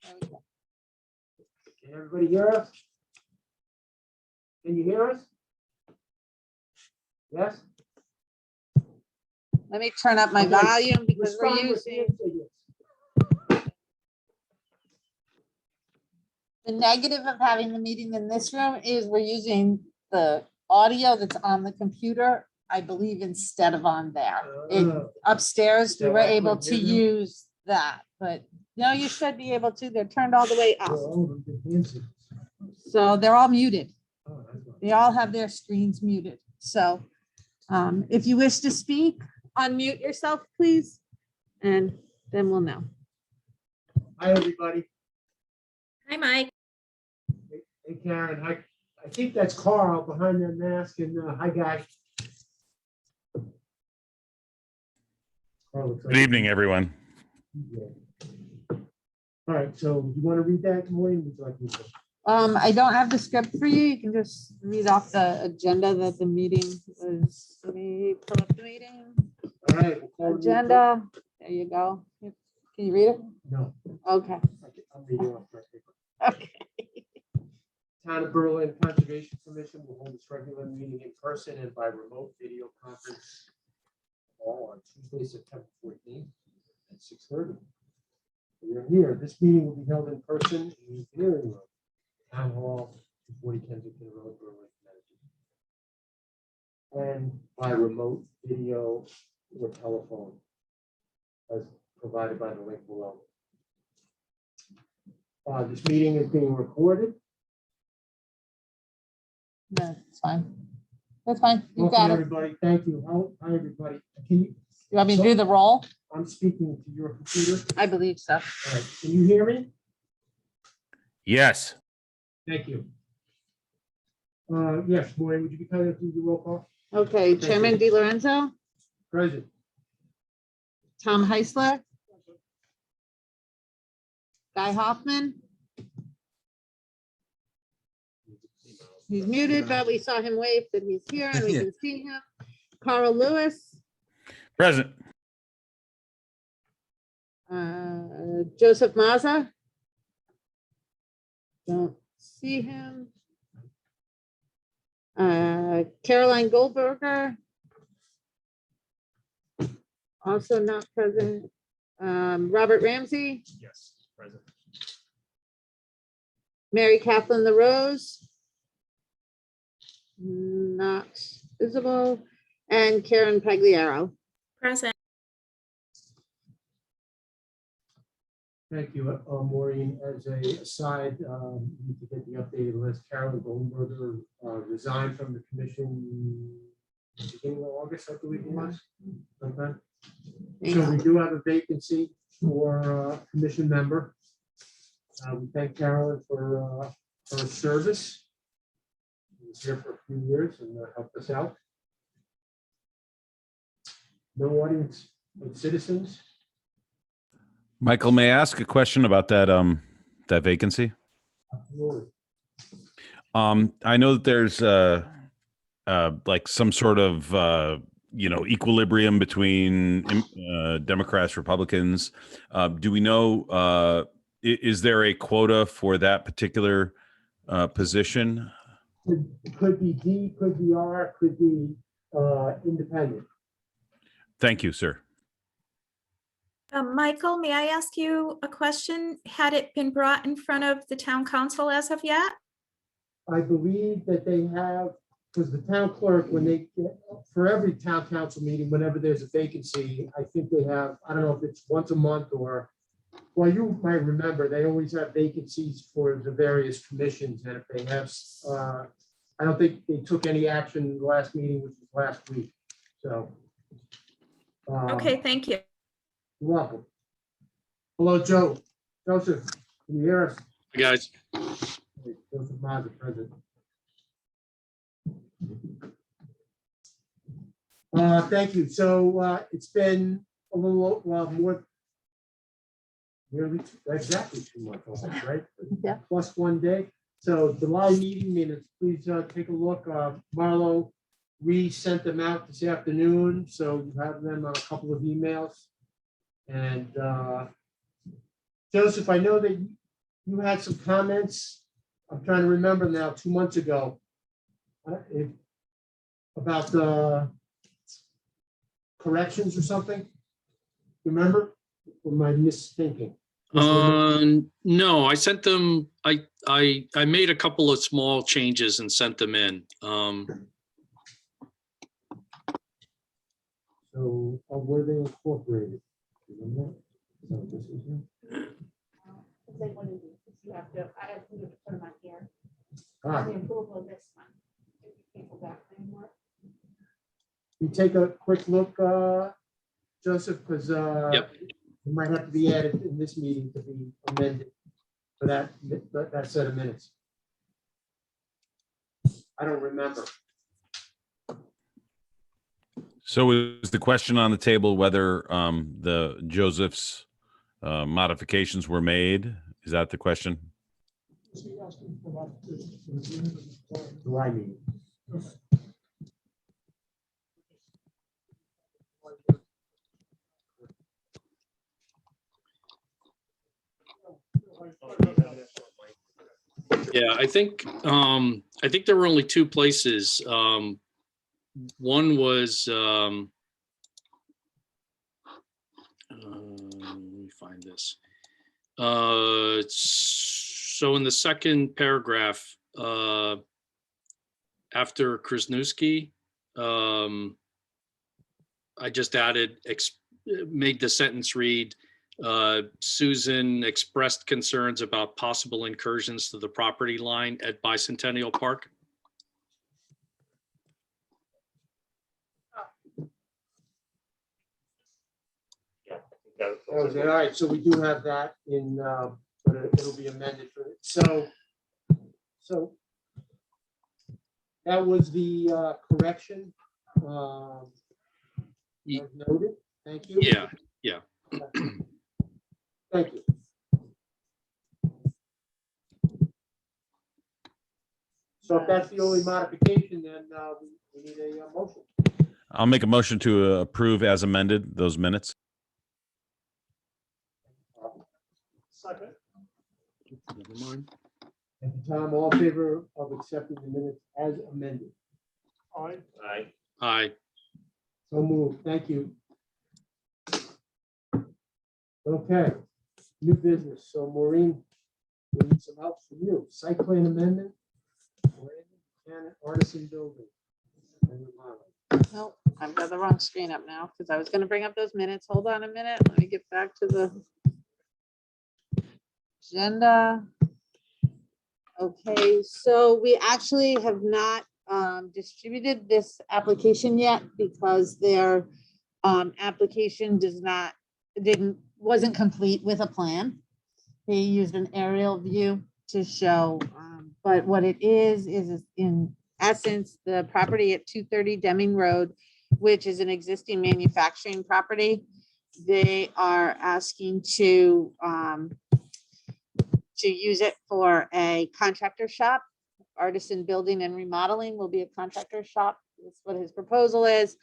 Can everybody hear us? Can you hear us? Yes? Let me turn up my Okay. volume because we're Respond with using hand signals. the negative of having the meeting in this room is we're using the audio that's on the computer, I believe, instead of on there. Upstairs, we So were I able couldn't to hear them? use that, but no, you should be able to. They're turned all the way up. Oh, the hand signals. So they're all muted. Oh, that's not- They all have their screens muted. So if you wish to speak, unmute yourself, please, and then we'll know. Hi, everybody. Hi, Mike. Hey, Karen. Hi. I think that's Carl behind that mask. And hi, guy. Carl looks like- Good evening, everyone. Yeah. All right, so you want to read that, Maureen? Would you like me to? I don't have the script for you. You can just read off the agenda that the meeting was. Let me pull up the meeting All right. we'll call the meeting. agenda. There you go. Can you read it? No. Okay. I'm reading off my paper. Okay. Town of Berlin Conservation Commission will hold its regular meeting in person and by remote video conference all on Tuesday, September 14th at 6:30. We are here. This meeting will be held in person in the hearing room, Town Hall, 40 Kensington Road, Berlin, Connecticut. And by remote video or telephone as provided by the link below. This meeting is being recorded. No, it's fine. That's fine. You Welcome, got it. everybody. Thank you. Hi, everybody. Can you, You want me to do the roll? I'm speaking to your computer. I believe so. All right. Can you hear me? Yes, Thank you. Yes, Maureen, would you be kind enough to do the roll call? Okay, Thank Chairman you. Di Lorenzo, Present. Tom Heisler, Guy Hoffman. He's muted, but we saw him wave that he's here and we Yeah. can see him. Carl Lewis, present. Joseph Mazza. Don't see him. Caroline Goldberger. Also not present. Robert Ramsey, Yes, present. Mary Kathleen LaRose. Not visible. And Karen Pagliaro. Present. Thank you, Maureen. As a aside, you need to get the updated list. Carolyn Goldenberger resigned from the commission beginning of August, I believe it was. Okay. So we do have a vacancy for a commission member. We thank Carolyn for her service. She was here for a few years and helped us out. No audience of citizens. Michael, may I ask a question about that, that vacancy? Absolutely. I know that there's, like some sort of, equilibrium between, Democrats, Republicans. Do we know, is there a quota for that particular, position? Could be D, could be R, could be independent. Thank you, sir. Michael, may I ask you a question? Had it been brought in front of the town council as of yet? I believe that they have, because the town clerk, when they, for every town council meeting, whenever there's a vacancy, I think they have, I don't know if it's once a month or, well, you might remember, they always have vacancies for the various commissions, and if they have, I don't think they took any action in the last meeting, which was last week, so. Okay, thank you. You're welcome. Hello, Joe. Joseph, can you hear us? Hey, guys. Joseph Mazza, present. Thank you. So it's been a little, more, nearly exactly 2 months, almost, right? Yeah. Plus 1 day. So July meeting minutes, please take a look. Marlo, we sent them out this afternoon, so you have them on a couple of emails. And Joseph, I know that you had some comments, I'm trying to remember now, 2 months ago. About the corrections or something? Remember? Or am I misthinking? No, I sent them, I made a couple of small changes and sent them in. So, were they incorporated? Remember? Is that what this is here? They want to do, you have to, I have to put them on here, Ah, on the approval of this one. If you can't go back anymore. you take a quick look, Joseph, because Yep. it might have to be added in this meeting to be amended for that set of minutes. I don't remember. So is the question on the table whether the Joseph's modifications were made? Is that the question? July meeting. Yeah, I think there were only two places. One was, let me find this. So in the second paragraph, after Krasnowski, I just added, made the sentence read, Susan expressed concerns about possible incursions to the property line at Bicentennial Park. That was it. All right, so we do have that in, but it'll be amended for it. So that was the correction. Ye- as noted. Thank you. Yeah, Thank you. So if that's the only modification, then we need a motion. I'll make a motion to approve as amended those minutes. Second. never mind. Thank you, Tom. All in favor of accepting the minutes as amended? Aye. Aye. Aye. So moved. Thank you. Okay, new business. So Maureen, we need some help from you. Site plan amendment. Artisan building. And remodeling. Nope, I've got the wrong screen up now because I was gonna bring up those minutes. Hold on a minute. Let me get back to the agenda. Okay, so we actually have not distributed this application yet because their application wasn't complete with a plan. They used an aerial view to show, but what it is in essence, the property at 230 Deming Road, which is an existing manufacturing property. They are asking to use it for a contractor shop. Artisan Building and Remodeling will be a contractor shop. That's what his proposal is.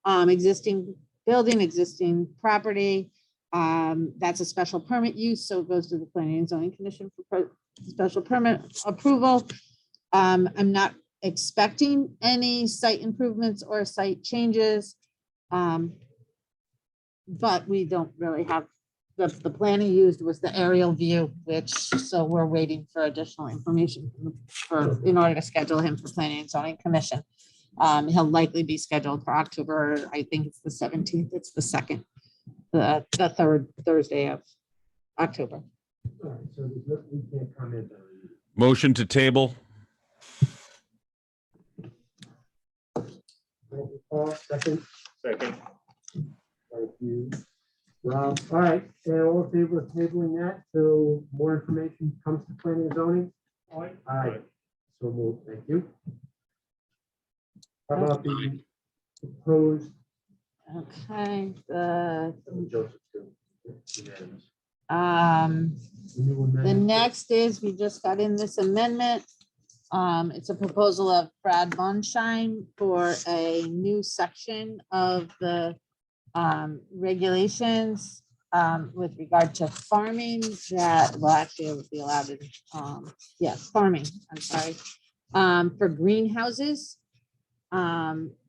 Existing building, existing property. That's a special permit use, so it goes to the Planning and Zoning Commission for special permit approval. I'm not expecting any site improvements or site changes. But we don't really have, the plan he used was the aerial view, so we're waiting for additional information in order to schedule him for Planning and Zoning Commission. He'll likely be scheduled for October, I think it's the 17th, it's the second, the third Thursday of October. All right, so we can't comment on it. Motion to table. Thank you, Paul. Second. Second. Thank you. Rob. All right, and all in favor of tabling that till more information comes to planning and zoning? Aye. Aye. So moved. Thank you. How about the proposed? Okay, the Joseph, too. Unanimous. the New amendment. next is, we just got in this amendment. It's a proposal of Brad Bonshine for a new section of the regulations with regard to farming that, well, actually it would be allowed in, yes, farming, I'm sorry. For greenhouses,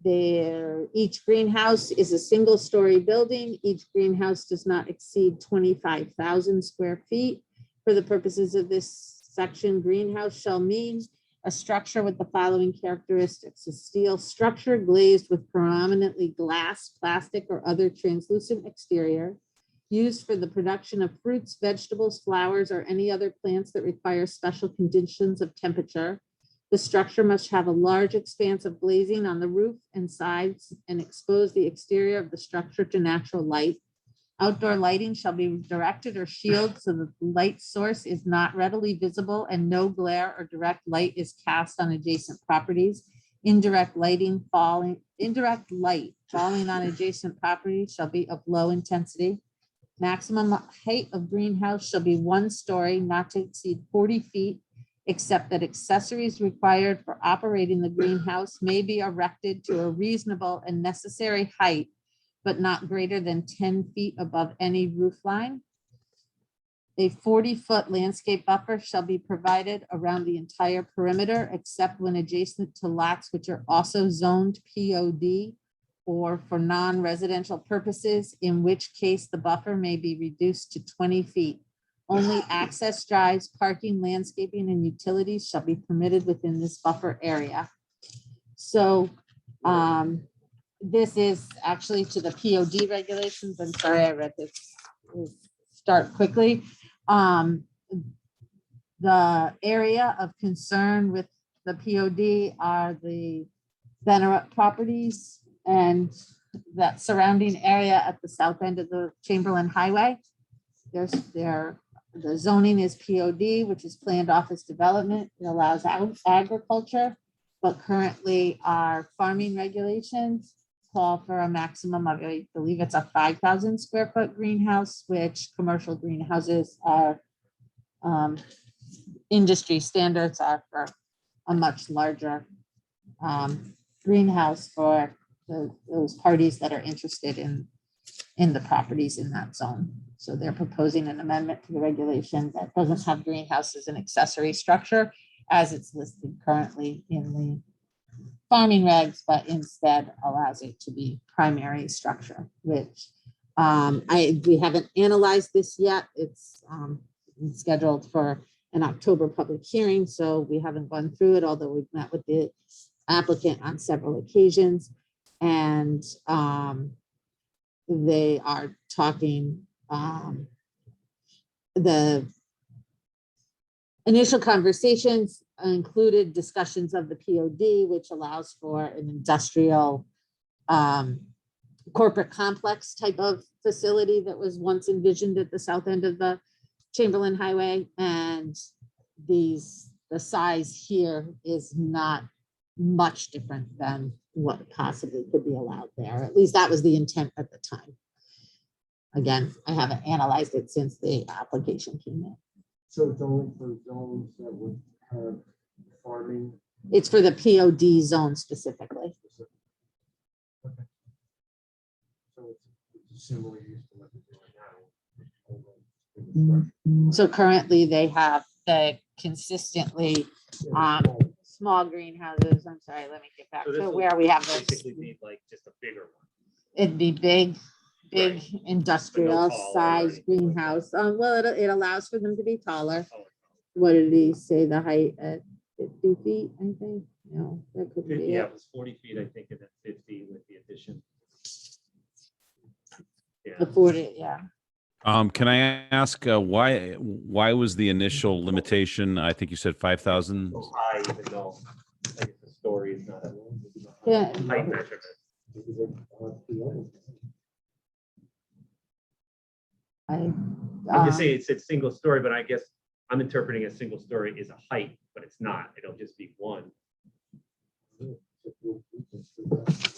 each greenhouse is a single-story building. Each greenhouse does not exceed 25,000 square feet. For the purposes of this section, greenhouse shall mean a structure with the following characteristics: a steel structure glazed with predominantly glass, plastic, or other translucent exterior, used for the production of fruits, vegetables, flowers, or any other plants that require special conditions of temperature. The structure must have a large expanse of glazing on the roof and sides and expose the exterior of the structure to natural light. Outdoor lighting shall be directed or shielded so that the light source is not readily visible and no glare or direct light is cast on adjacent properties. Indirect light falling on adjacent properties shall be of low intensity. Maximum height of greenhouse shall be 1 story, not to exceed 40 feet, except that accessories required for operating the greenhouse may be erected to a reasonable and necessary height, but not greater than 10 feet above any roof line. A 40-foot landscape buffer shall be provided around the entire perimeter, except when adjacent to lots which are also zoned POD or for non-residential purposes, in which case the buffer may be reduced to 20 feet. Only access drives, parking, landscaping, and utilities shall be permitted within this buffer area. So this is actually to the POD regulations. I'm sorry, I read this. We'll start quickly. The area of concern with the POD are the Venerup properties and that surrounding area at the south end of the Chamberlain Highway. The zoning is POD, which is planned office development. It allows agriculture, but currently our farming regulations call for a maximum of, I believe it's a 5,000 square foot greenhouse, which commercial greenhouses are, industry standards are for a much larger greenhouse for those parties that are interested in the properties in that zone. So they're proposing an amendment to the regulation that doesn't have greenhouse as an accessory structure as it's listed currently in the farming regs, but instead allows it to be primary structure, which we haven't analyzed this yet. It's scheduled for an October public hearing, so we haven't gone through it, although we've met with the applicant on several occasions. And they are talking, the initial conversations included discussions of the POD, which allows for an industrial corporate complex type of facility that was once envisioned at the south end of the Chamberlain Highway. And the size here is not much different than what possibly could be allowed there. At least that was the intent at the time. Again, I haven't analyzed it since the application came in. So it's only for zones that would have farming. It's for the POD zone specifically. Okay. So it's similar use to what they're doing now. So currently they have the consistently small greenhouses. I'm sorry, let me get back So this to will where we have this. Basically be like just a bigger one. It'd be big Right. industrial But no taller or size anything like greenhouse. Well, it allows for them to be taller. Taller. What did he say, the height at 50 feet, I think? No, that could be Yeah, it. it was 40 feet, I think, and then 50 with the addition. Yeah, The 40, yeah. Can I ask why was the initial limitation? I think you said 5,000. so high, even though I guess the story is not a Yeah. height measurement. I'm just saying it's a single story, but I guess I'm interpreting a single story is a height, but it's not. It'll just be one.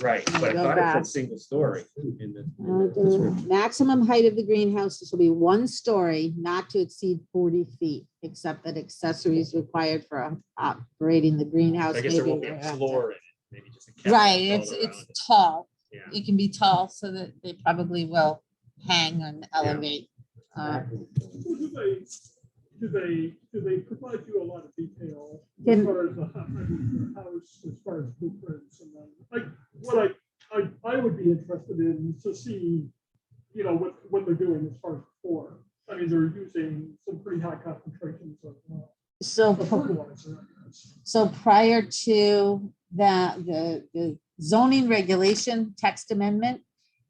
Right, but I Go thought it back. said single story in the The description. maximum height of the greenhouse shall be 1 story, not to exceed 40 feet, except that accessories required for operating the greenhouse. I guess may there be won't be a erected. floor in it, maybe just a. Right, cabinet all around it's it. tall. Yeah. It can be tall so that they probably will hang and elevate. Do they provide you a lot of detail as Can- far as the house, as far as blueprints and then, like, what I would be interested in to see, you know, what they're doing as far as before. I mean, they're using some pretty high concentrations of So, fertilizer, I guess. so prior to that, the zoning regulation text amendment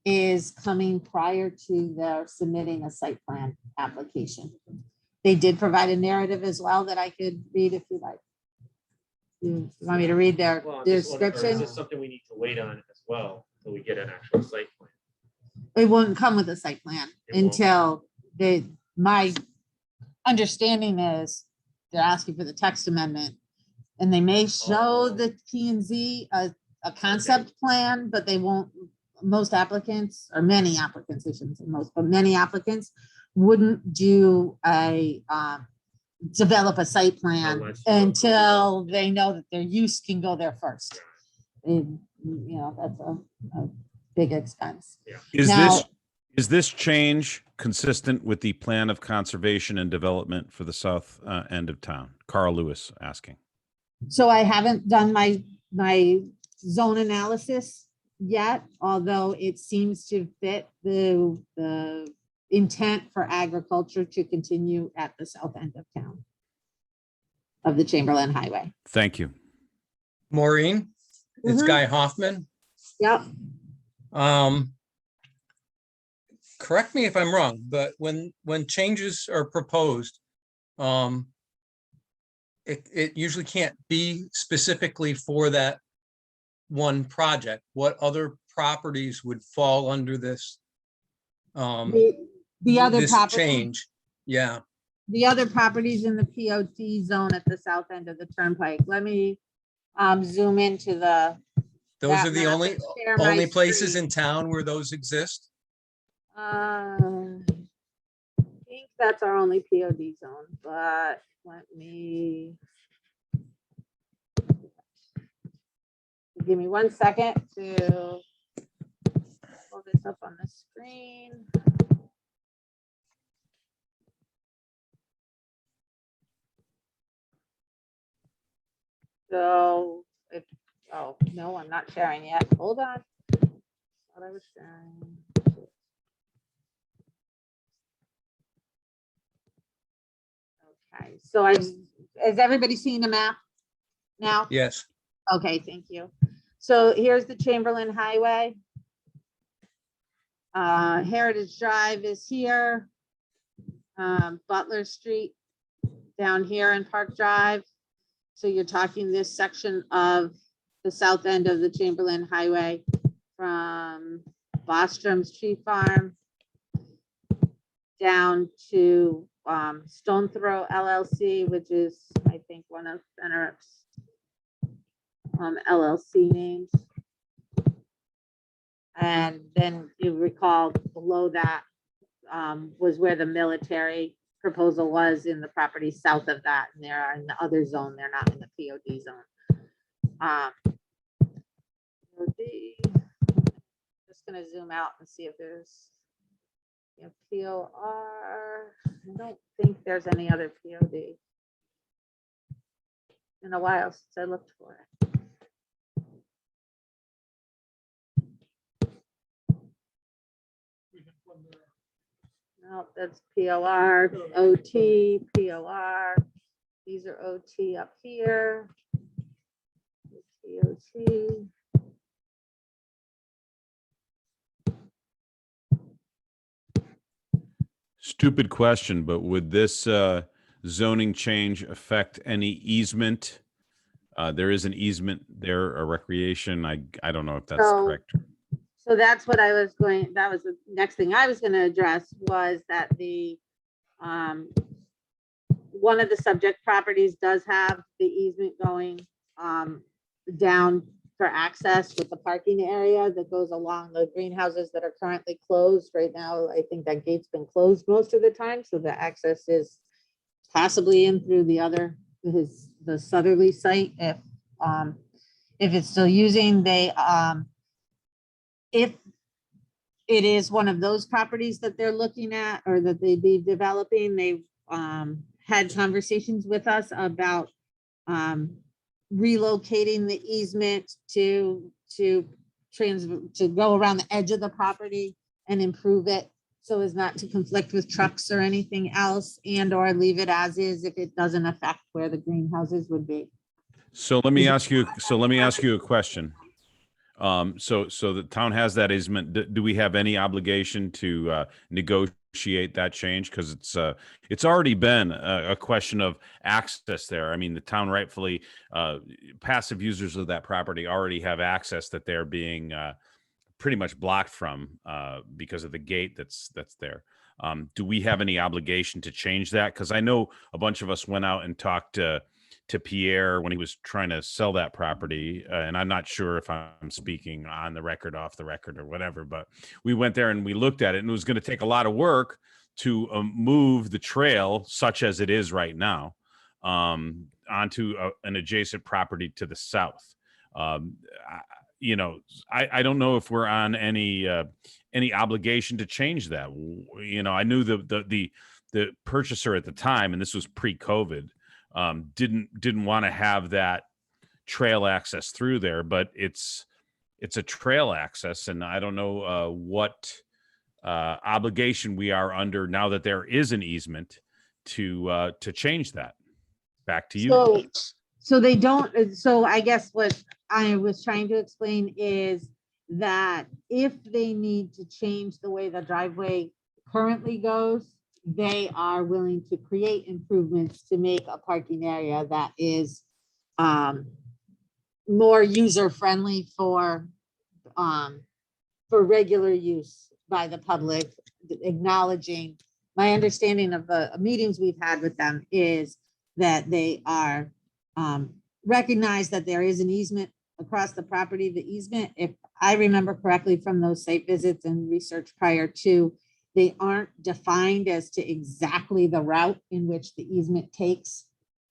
is coming prior to their submitting a site plan application. They did provide a narrative as well that I could read if you like. You want me to read their Well, I'm just wondering, or Is description? this something we need to wait on as well until we get an actual site plan? It wouldn't come with a site plan It won't. until my understanding is they're asking for the text amendment. And they may show Oh. the P and Z a concept plan, but they won't, most applicants, or many applicants, I shouldn't say most, but many applicants wouldn't do develop a site plan Unless you approve it. until they know that their use can go there first. And, you know, that's a big expense. Is Now- this change consistent with the plan of conservation and development for the south end of town? Carl Lewis asking. So I haven't done my zone analysis yet, although it seems to fit the intent for agriculture to continue at the south end of town of the Chamberlain Highway. Thank you. Maureen, it's Mhm. Guy Hoffman. Yep. Correct me if I'm wrong, but when changes are proposed, it usually can't be specifically for that one project. What other properties would fall under this? The other This property, change, yeah. the other properties in the POD zone at the south end of the turnpike. Let me zoom into the. Those that are the map only, and share my only places screen. in town where those exist? I think that's our only POD zone, but let me. Give me 1 second to pull this up on the screen. So, oh, no, I'm not sharing yet. Hold on. What I was sharing. Okay, so has everybody seen the map now? Yes, Okay, thank you. So here's the Chamberlain Highway. Heritage Drive is here. Butler Street down here in Park Drive. So you're talking this section of the south end of the Chamberlain Highway from Bostrom's Tree Farm down to Stone Throw LLC, which is, I think, one of Fennerup's LLC names. And then you recall below that was where the military proposal was in the property south of that. And they're in the other zone. They're not in the POD zone. Just gonna zoom out and see if there's POR. I don't think there's any other POD. In a while since I looked for it. No, that's POR, OT, POR. These are OT up here. OT. Stupid question, but would this zoning change affect any easement? There is an easement there, a recreation. I don't know if that's So- correct. So that's what I was going, that was the next thing I was gonna address was that the, one of the subject properties does have the easement going, down for access with the parking area that goes along the greenhouses that are currently closed right now. I think that gate's been closed most of the time, so the access is possibly in through the other, the southerly site if it's still using, they, if it is one of those properties that they're looking at or that they'd be developing. They've had conversations with us about relocating the easement to go around the edge of the property and improve it so as not to conflict with trucks or anything else, and or leave it as is if it doesn't affect where the greenhouses would be. So let me ask you a question. So the town has that easement. Do we have any obligation to negotiate that change? Because it's already been a question of access there. I mean, the town rightfully, passive users of that property already have access that they're being pretty much blocked from because of the gate that's there. Do we have any obligation to change that? Because I know a bunch of us went out and talked to Pierre when he was trying to sell that property. And I'm not sure if I'm speaking on the record, off the record or whatever, but we went there and we looked at it, and it was going to take a lot of work to move the trail such as it is right now onto an adjacent property to the south. You know, I don't know if we're on any obligation to change that. You know, I knew the purchaser at the time, and this was pre-COVID, didn't want to have that trail access through there, but it's a trail access, and I don't know what obligation we are under now that there is an easement to change that. Back to you. So they don't, so I guess what I was trying to explain is that if they need to change the way the driveway currently goes, they are willing to create improvements to make a parking area that is more user-friendly for regular use by the public, acknowledging. My understanding of the meetings we've had with them is that they are recognize that there is an easement across the property. The easement, if I remember correctly from those site visits and research prior to, they aren't defined as to exactly the route in which the easement takes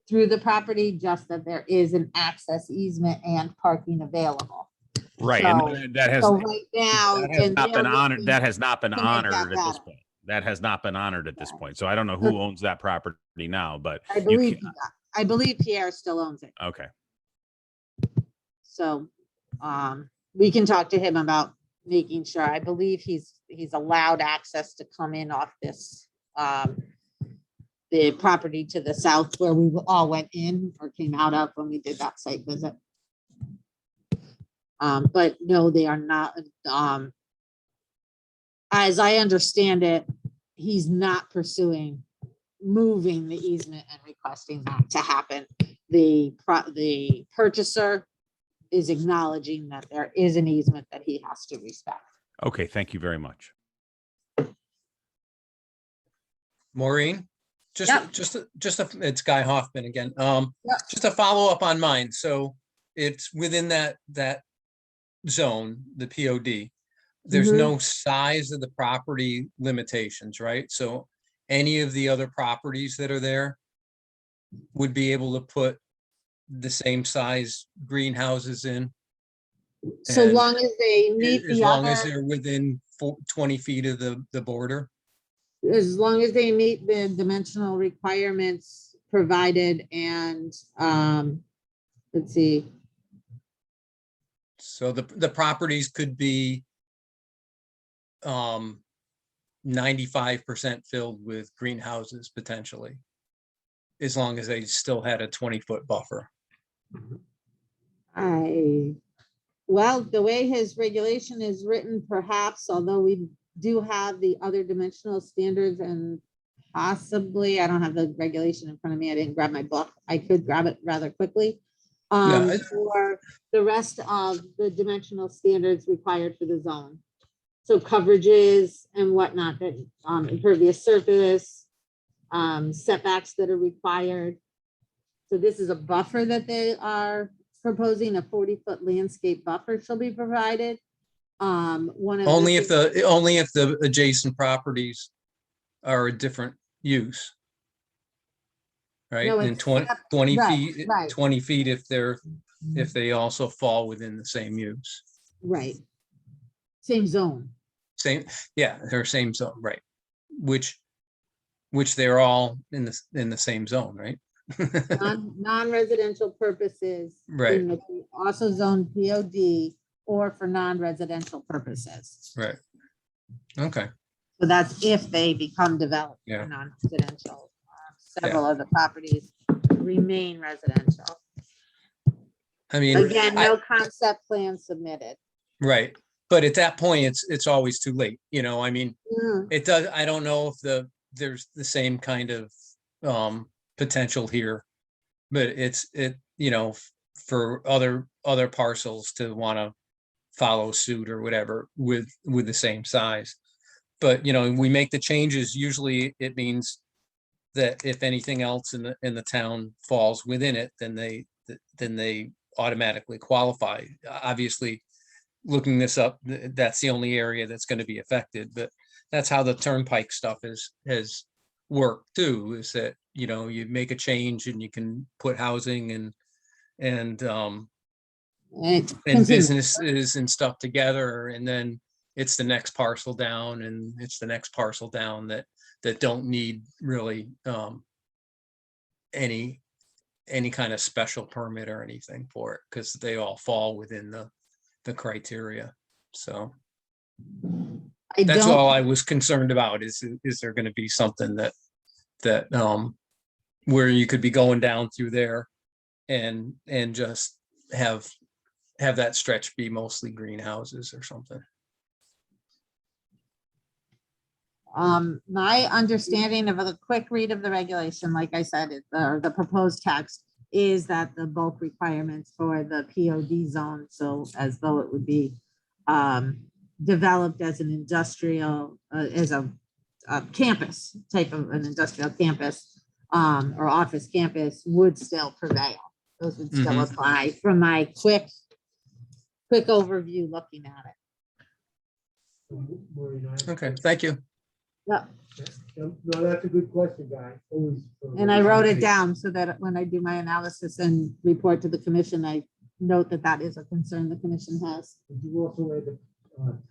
through the property, just that there is an access easement and parking available. Right, So- and that has So right now. that has and not they're been honored. looking That has not been to make honored that at this better. point. That has not been honored at this point. So I don't know who owns that property now, but I believe Pierre still owns it. okay. So we can talk to him about making sure. I believe he's allowed access to come in off this the property to the south where we all went in or came out of when we did that site visit. But no, they are not. As I understand it, he's not pursuing moving the easement and requesting that to happen. The purchaser is acknowledging that there is an easement that he has to respect. Okay, thank you very much. Maureen, Yep. it's Guy Hoffman again. Yep. Just a follow up on mine. So it's within that zone, the POD. There's Mhm. no size of the property limitations, right? So any of the other properties that are there would be able to put the same size greenhouses in, So And long as they meet as the long as other, they're within 20 feet of the border. as long as they meet the dimensional requirements provided and, let's see, So the properties could be 95% filled with greenhouses potentially, as long as they still had a 20-foot buffer. well, the way his regulation is written, perhaps, although we do have the other dimensional standards and possibly, I don't have the regulation in front of me. I didn't grab my book. I could grab it rather quickly. For the rest of the dimensional standards required for the zone. So coverages and whatnot, that impervious surface, setbacks that are required. So this is a buffer that they are proposing, a 40-foot landscape buffer shall be provided. Only if the adjacent properties are a different use. Right, No, and it's 20 right, feet, right. 20 feet if they also fall within the same use. Right. Same zone. Same, yeah, they're same zone, right? Which they're all in the same zone, right? Non-residential purposes. Right. in the Also zone POD or for non-residential purposes. Right. Okay, So that's if they become developed Yeah. for non-residential. Several of the properties remain residential. I mean, Again, no concept plan submitted. right, but at that point, it's always too late, I mean, Mm, it does, I don't know if there's the same kind of potential here. But for other parcels to want to follow suit or whatever with the same size. But, we make the changes, usually it means that if anything else in the town falls within it, then they automatically qualify. Obviously, looking this up, that's the only area that's going to be affected, but that's how the turnpike stuff has worked too, is that, you make a change and you can put housing and continue. businesses and stuff together, and then it's the next parcel down and it's the next parcel down that don't need really any kind of special permit or anything for it, because they all fall within the criteria. So I that's all don't, I was concerned about, is there going to be something that where you could be going down through there and just have that stretch be mostly greenhouses or something. my understanding of a quick read of the regulation, like I said, the proposed text is that the bulk requirements for the POD zone, so as though it would be developed as an industrial, as a campus, type of an industrial campus, or office campus, would still prevail. Those would still Mhm. apply from my quick overview looking at it. Maureen, I- Okay, thank you. Yeah, No, that's a good question, Guy. Always. and I wrote it down so that when I do my analysis and report to the commission, I note that that is a concern the commission has. Did you also add the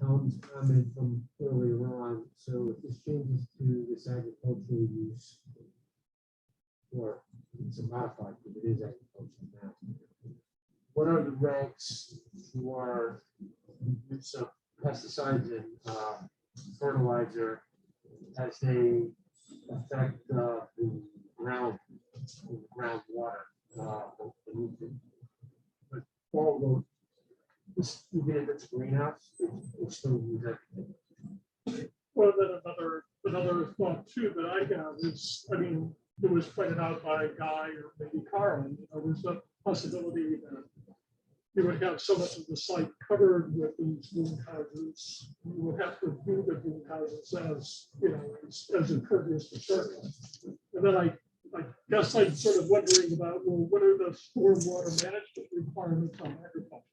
Tom's comment from earlier on? So if this changes to this agricultural use, or it's a modified, because it is agricultural now. What are the ranks for use of pesticides and fertilizer as they affect the groundwater? But all those, even if it's a greenhouse, it's still use everything. Well, then another thought too that I have is, I mean, it was pointed out by Guy or maybe Carl, was the possibility that you would have so much of the site covered with these greenhouses. You would have to do the greenhouses as impervious material. And then I guess I'm sort of wondering about, well, what are the stormwater management requirements on agriculture?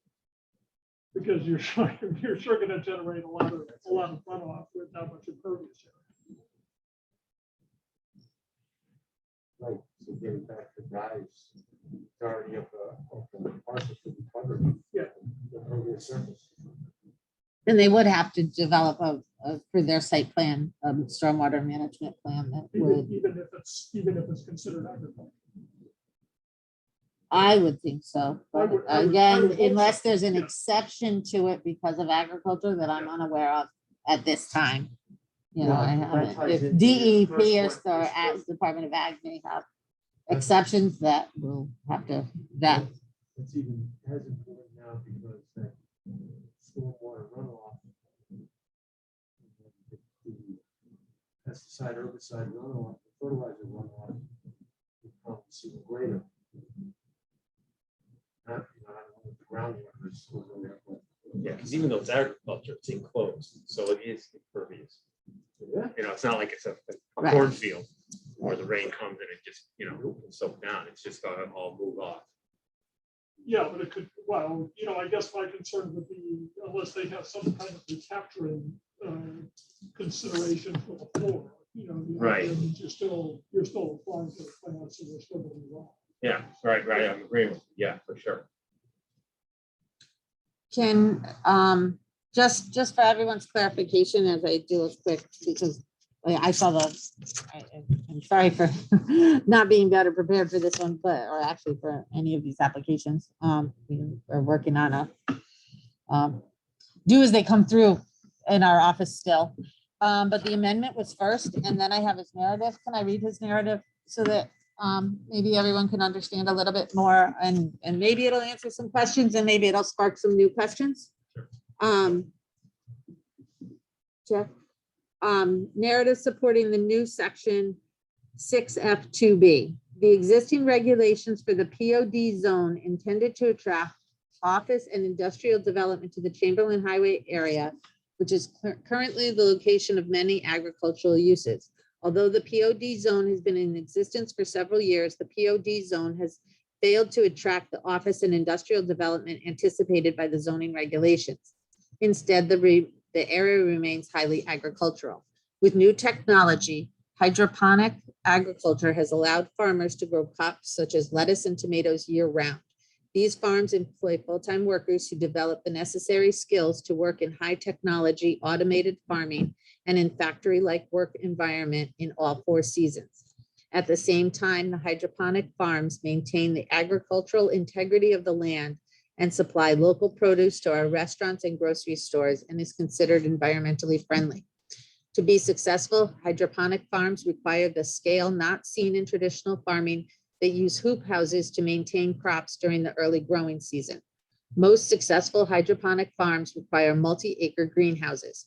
Because you're sure going to generate a lot of runoff with that much impervious area. Right, so getting back to Guy's, majority of the parcel should be covered. Yeah. The impervious surface. And they would have to develop for their site plan, stormwater management plan that would, Even if it's considered agriculture. I would think so. I But would hope again, so. unless there's an Yeah. exception to it because of agriculture that I'm unaware of at this time. You know, I Yeah, that haven't, ties if into the DEP first or one, Star this Ag, was- Department of Ag may have exceptions that will have to, that, It's even as important now because that stormwater runoff. The pesticide, herbicide runoff, the fertilizer runoff becomes even greater. I don't know what the groundwater is over there, but. Yeah, because even though it's agriculture, it's enclosed, so it is impervious. Yeah. It's not like it's a Right. cornfield where the rain comes and it just, can soak down. It's just gonna all move off. Yeah, but it could, well, I guess my concern would be unless they have some kind of recapturing consideration for the floor, Right. and you're still applying to the plan, so they're still going to be wrong. Yeah, right, I'm agreeing with you. Yeah, for sure. can, just for everyone's clarification, as I do a quick, because I saw I'm sorry for not being better prepared for this one, but, or actually for any of these applications. We are working on do as they come through in our office still. But the amendment was first, and then I have his narrative. Can I read his narrative so that maybe everyone can understand a little bit more, and maybe it'll answer some questions, and maybe it'll spark some new questions? Jeff, narrative supporting the new section 6F2B. The existing regulations for the POD zone intended to attract office and industrial development to the Chamberlain Highway area, which is currently the location of many agricultural uses. Although the POD zone has been in existence for several years, the POD zone has failed to attract the office and industrial development anticipated by the zoning regulations. Instead, the area remains highly agricultural. With new technology, hydroponic agriculture has allowed farmers to grow crops such as lettuce and tomatoes year-round. These farms employ full-time workers who develop the necessary skills to work in high technology automated farming and in factory-like work environment in all 4 seasons. At the same time, the hydroponic farms maintain the agricultural integrity of the land and supply local produce to our restaurants and grocery stores, and is considered environmentally friendly. To be successful, hydroponic farms require the scale not seen in traditional farming that use hoop houses to maintain crops during the early growing season. Most successful hydroponic farms require multi-acre greenhouses.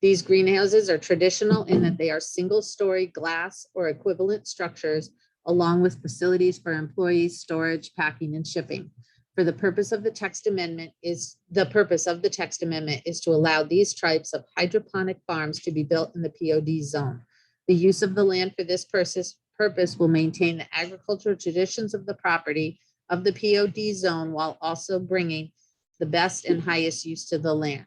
These greenhouses are traditional in that they are single-story glass or equivalent structures, along with facilities for employees, storage, packing, and shipping. For the purpose of the text amendment is to allow these types of hydroponic farms to be built in the POD zone. The use of the land for this purpose will maintain the agricultural traditions of the property of the POD zone while also bringing the best and highest use to the land.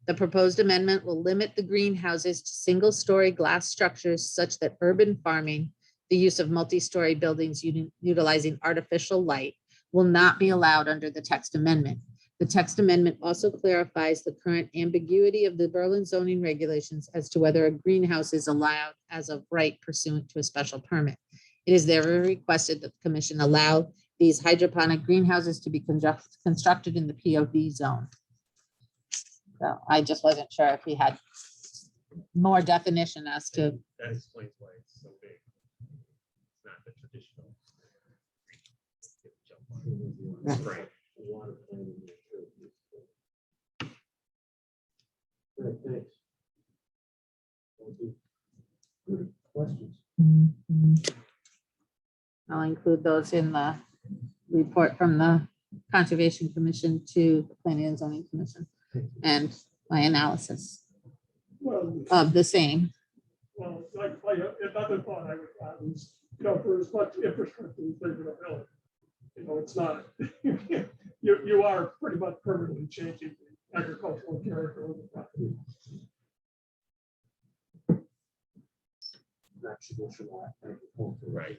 The proposed amendment will limit the greenhouses to single-story glass structures such that urban farming, the use of multi-story buildings utilizing artificial light, will not be allowed under the text amendment. The text amendment also clarifies the current ambiguity of the Berlin zoning regulations as to whether a greenhouse is allowed as of right pursuant to a special permit. It is therefore requested that the commission allow these hydroponic greenhouses to be constructed in the POD zone. So I just wasn't sure if we had more definition as to. That explains why it's so big. It's not the traditional. Right. Great, thanks. Thank you. Good questions. I'll include those in the report from the Conservation Commission to the Planning and Zoning Commission and my analysis Well, of the same. well, like, another thought I would have is, for as much infrastructure as they're gonna build, it's not, you are pretty much permanently changing the agricultural character of the property. Right.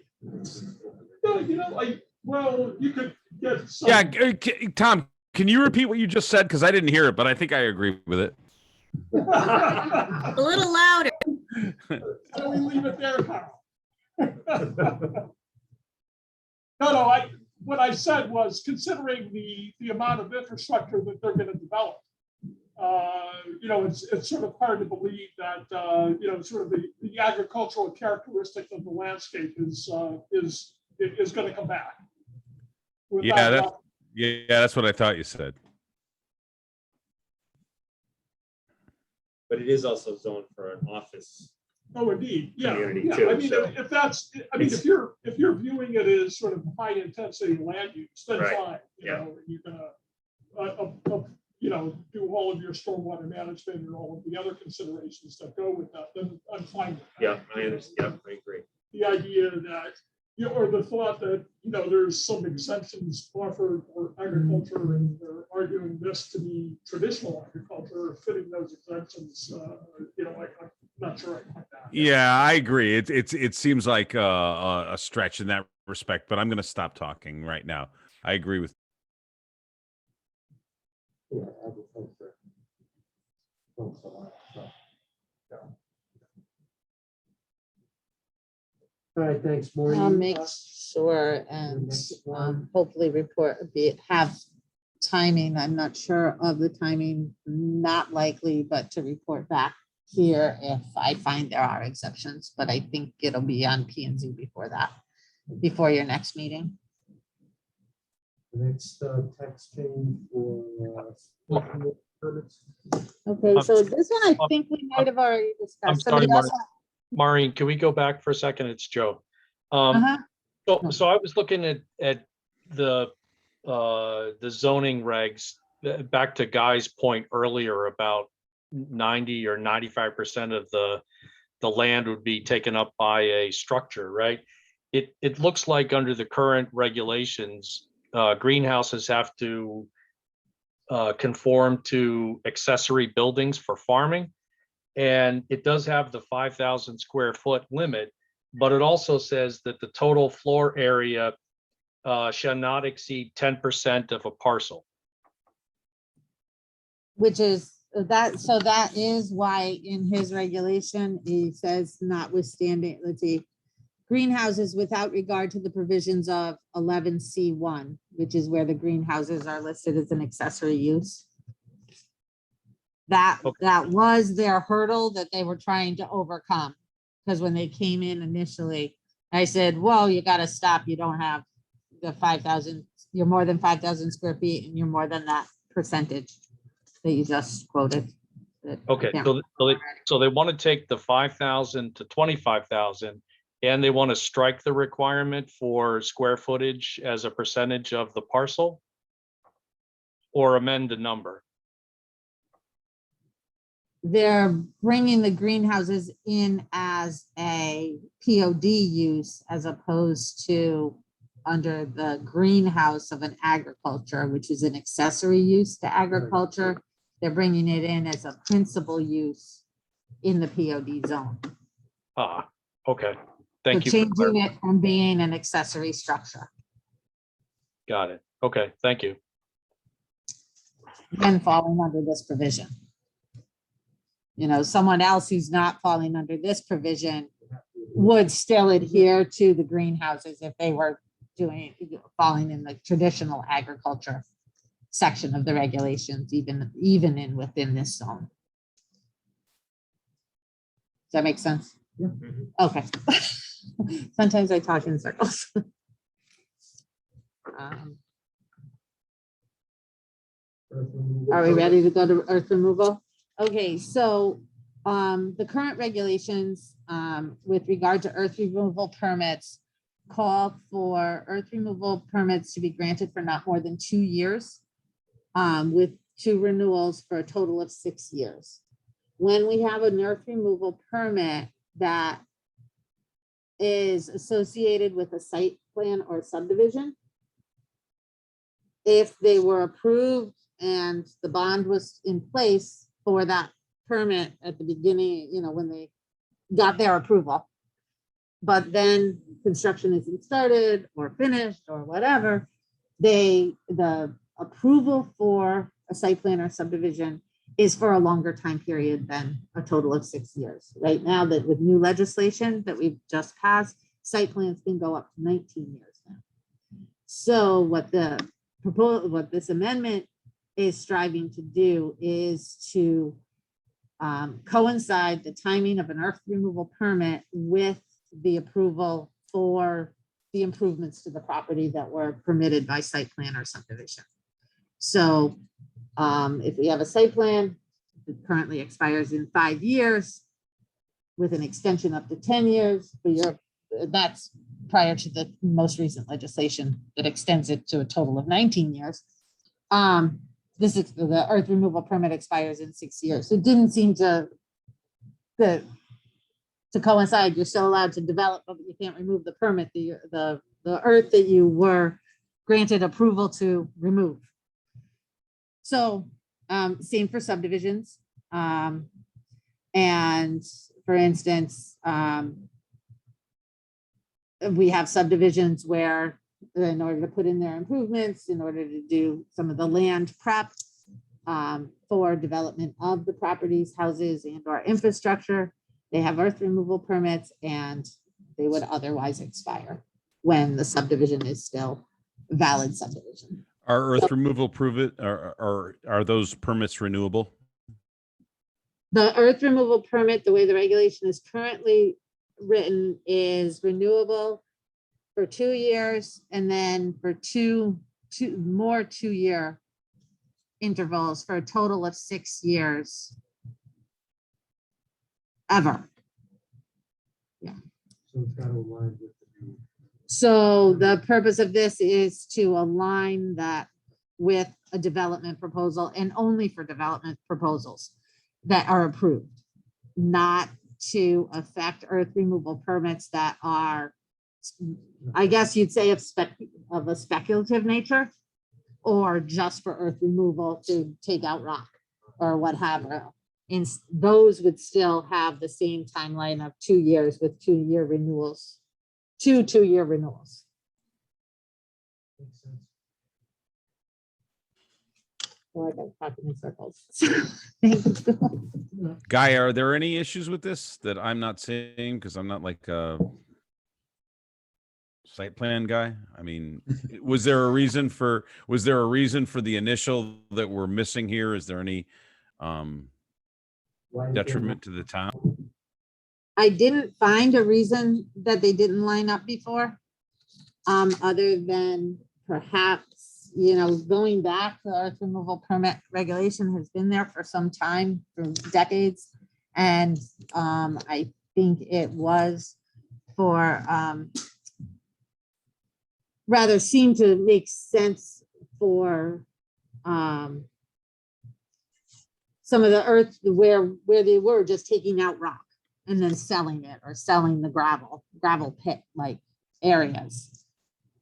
Well, you could get some. Yeah, Tom, can you repeat what you just said? Because I didn't hear it, but I think I agree with it. A little louder. Why don't we leave it there, Carl? No, what I said was, considering the amount of infrastructure that they're going to develop, it's sort of hard to believe that, sort of the agricultural characteristic of the landscape is going to come back. Yeah, that's what I thought you said. But it is also zoned for an office. Oh, indeed, yeah. Community Yeah. too, I mean, so- if you're viewing it as sort of high intensity land use, then Right, fine. yeah. You're gonna, do all of your stormwater management and all of the other considerations that go with that, then I'm fine with that. Yeah, I understand. Yeah, I agree. The idea that, or the thought that, there's some exemptions offered for agriculture and they're arguing this to be traditional agriculture, fitting those exemptions, I'm not sure I like that. Yeah, I agree. It seems like a stretch in that respect, but I'm going to stop talking right now. I agree with. Yeah, agriculture. folks a while, so. Yeah. All right, thanks, Maureen. I'll make sure and next one. hopefully have timing. I'm not sure of the timing, not likely, but to report back here if I find there are exceptions, but I think it'll be on P and Z before that, before your next meeting. The next text change for permits. Okay, so this one, I think we might have already I'm discussed. sorry, Somebody else? Maureen, can we go back for a second? It's Joe. Uh-huh. So I was looking at the zoning regs, back to Guy's point earlier about 90 or 95% of the land would be taken up by a structure, right? It looks like under the current regulations, greenhouses have to conform to accessory buildings for farming. And it does have the 5,000 square foot limit, but it also says that the total floor area shall not exceed 10% of a parcel. Which is that, so that is why in his regulation, he says notwithstanding, let's see, greenhouses without regard to the provisions of 11C1, which is where the greenhouses are listed as an accessory use. That was their hurdle that they were trying to overcome. Because when they came in initially, I said, well, you gotta stop. You don't have the 5,000, you're more than 5,000 square feet and you're more than that percentage that you just quoted. Okay, so they want to take the 5,000 to 25,000 and they want to strike the requirement for square footage as a percentage of the parcel or amend the number. They're bringing the greenhouses in as a POD use as opposed to under the greenhouse of an agriculture, which is an accessory use to agriculture. They're bringing it in as a principal use in the POD zone. Ah, okay. So Thank you. for changing clarifying. it from being an accessory structure, Got it. Okay, thank you. then falling under this provision. You know, someone else who's not falling under this provision would still adhere to the greenhouses if they were falling in the traditional agriculture section of the regulations, even within this zone. Does that make sense? Yeah. Okay. Sometimes I talk in circles. Are we ready to go to earth removal? Okay, so the current regulations with regard to earth removal permits call for earth removal permits to be granted for not more than 2 years with 2 renewals for a total of 6 years. When we have an earth removal permit that is associated with a site plan or subdivision, if they were approved and the bond was in place for that permit at the beginning, you know, when they got their approval, but then construction isn't started or finished or whatever, the approval for a site plan or subdivision is for a longer time period than a total of 6 years. Right now, that with new legislation that we've just passed, site plans can go up to 19 years now. So what this amendment is striving to do is to coincide the timing of an earth removal permit with the approval for the improvements to the property that were permitted by site plan or subdivision. So if we have a site plan that currently expires in 5 years with an extension up to 10 years, that's prior to the most recent legislation that extends it to a total of 19 years. This is the earth removal permit expires in 6 years. It didn't seem to coincide. You're still allowed to develop, but you can't remove the permit, the earth that you were granted approval to remove. So same for subdivisions. And for instance, we have subdivisions where in order to put in their improvements, in order to do some of the land prep, for development of the properties, houses, and or infrastructure. They have earth removal permits and they would otherwise expire when the subdivision is still valid subdivision. Are earth removal prove it, are those permits renewable? The earth removal permit, the way the regulation is currently written, is renewable for 2 years and then for two more 2-year intervals for a total of 6 years ever. So it's got to align with the new. So the purpose of this is to align that with a development proposal and only for development proposals that are approved, not to affect earth removal permits that are, I guess you'd say of a speculative nature, or just for earth removal to take out rock or what have you. And those would still have the same timeline of 2 years with 2-year renewals, 2-year renewals. Makes sense. So I got talking in circles. Thank you. Guy, are there any issues with this that I'm not seeing? Because I'm not like a site plan guy. I mean, was there a reason for the initial that we're missing here? Is there any Why is there detriment to the town? I didn't find a reason that they didn't line up before. Other than perhaps, going back, the earth removal permit regulation has been there for some time, for decades. And I think it was for, rather seemed to make sense for some of the earth where they were just taking out rock and then selling it, or selling the gravel pit like areas.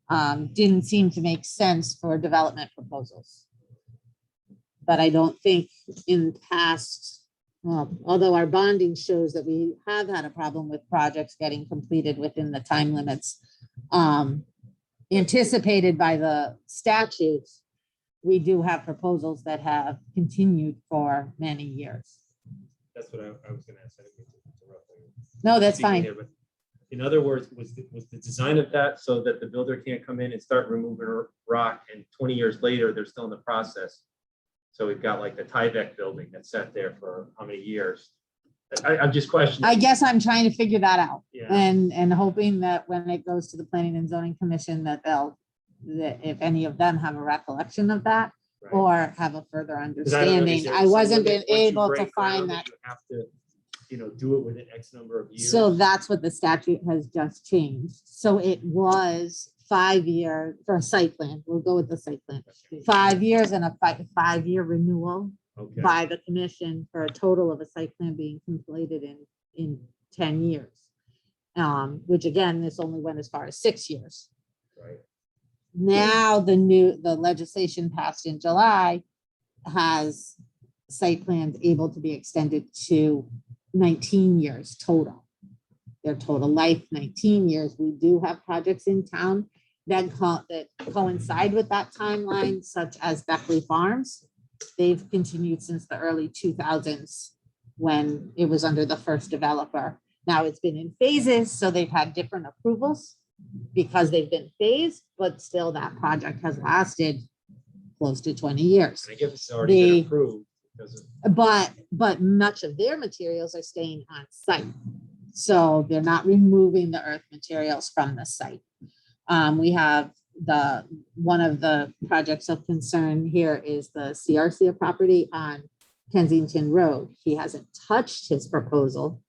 Didn't seem to make sense for development proposals. But I don't think in past, well, although our bonding shows that we have had a problem with projects getting completed within the time limits anticipated by the statutes, we do have proposals that have continued for many years. That's what I was gonna ask. I didn't mean to interrupt you. No, that's Speaking fine. there, but in other words, was the design of that so that the builder can't come in and start removing rock, and 20 years later, they're still in the process? So we've got like the Tyvek building that's sat there for how many years? I'm just questioning. I guess I'm trying to figure that out, Yeah. and hoping that when it goes to the Planning and Zoning Commission, that that if any of them have a recollection of that, Right. or have a further 'Cause I don't know, is understanding. there I some wasn't limit been once you able to break find ground that. You have to, do it within X number of years. So that's what the statute has just changed. So it was 5 year for a site plan. We'll go with the site plan. 5 years and a 5-year renewal Okay. by the commission for a total of a site plan being completed in 10 years. Which again, this only went as far as 6 years. Right. Now, the legislation passed in July has site plans able to be extended to 19 years total. Their total life, 19 years. We do have projects in town that coincide with that timeline, such as Beckley Farms. They've continued since the early 2000s when it was under the first developer. Now it's been in phases, so they've had different approvals because they've been phased, but still that project has lasted close to 20 years. And I guess it's already been The- approved. Because But much of their materials are staying on site. So they're not removing the earth materials from the site. We have one of the projects of concern here is the CRC property on Kensington Road. He hasn't touched his proposal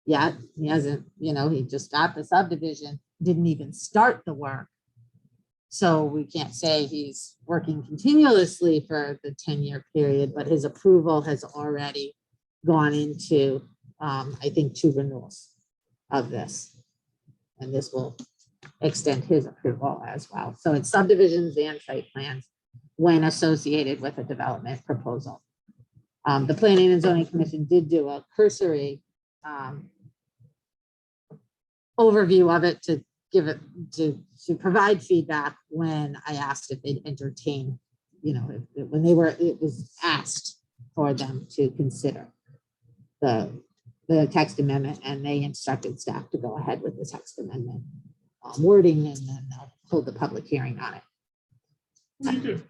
yet. He hasn't, he just got the subdivision, didn't even start the work. So we can't say he's working continuously for the 10-year period, but his approval has already gone into, I think, 2 renewals of this. And this will extend his approval as well. So it's subdivisions and site plans when associated with a development proposal. The Planning and Zoning Commission did do a cursory overview of it to give it to provide feedback when I asked if they'd entertain you know, when it was asked for them to consider the text amendment, and they instructed staff to go ahead with the text amendment wording, and then they'll hold the public hearing on it. You could.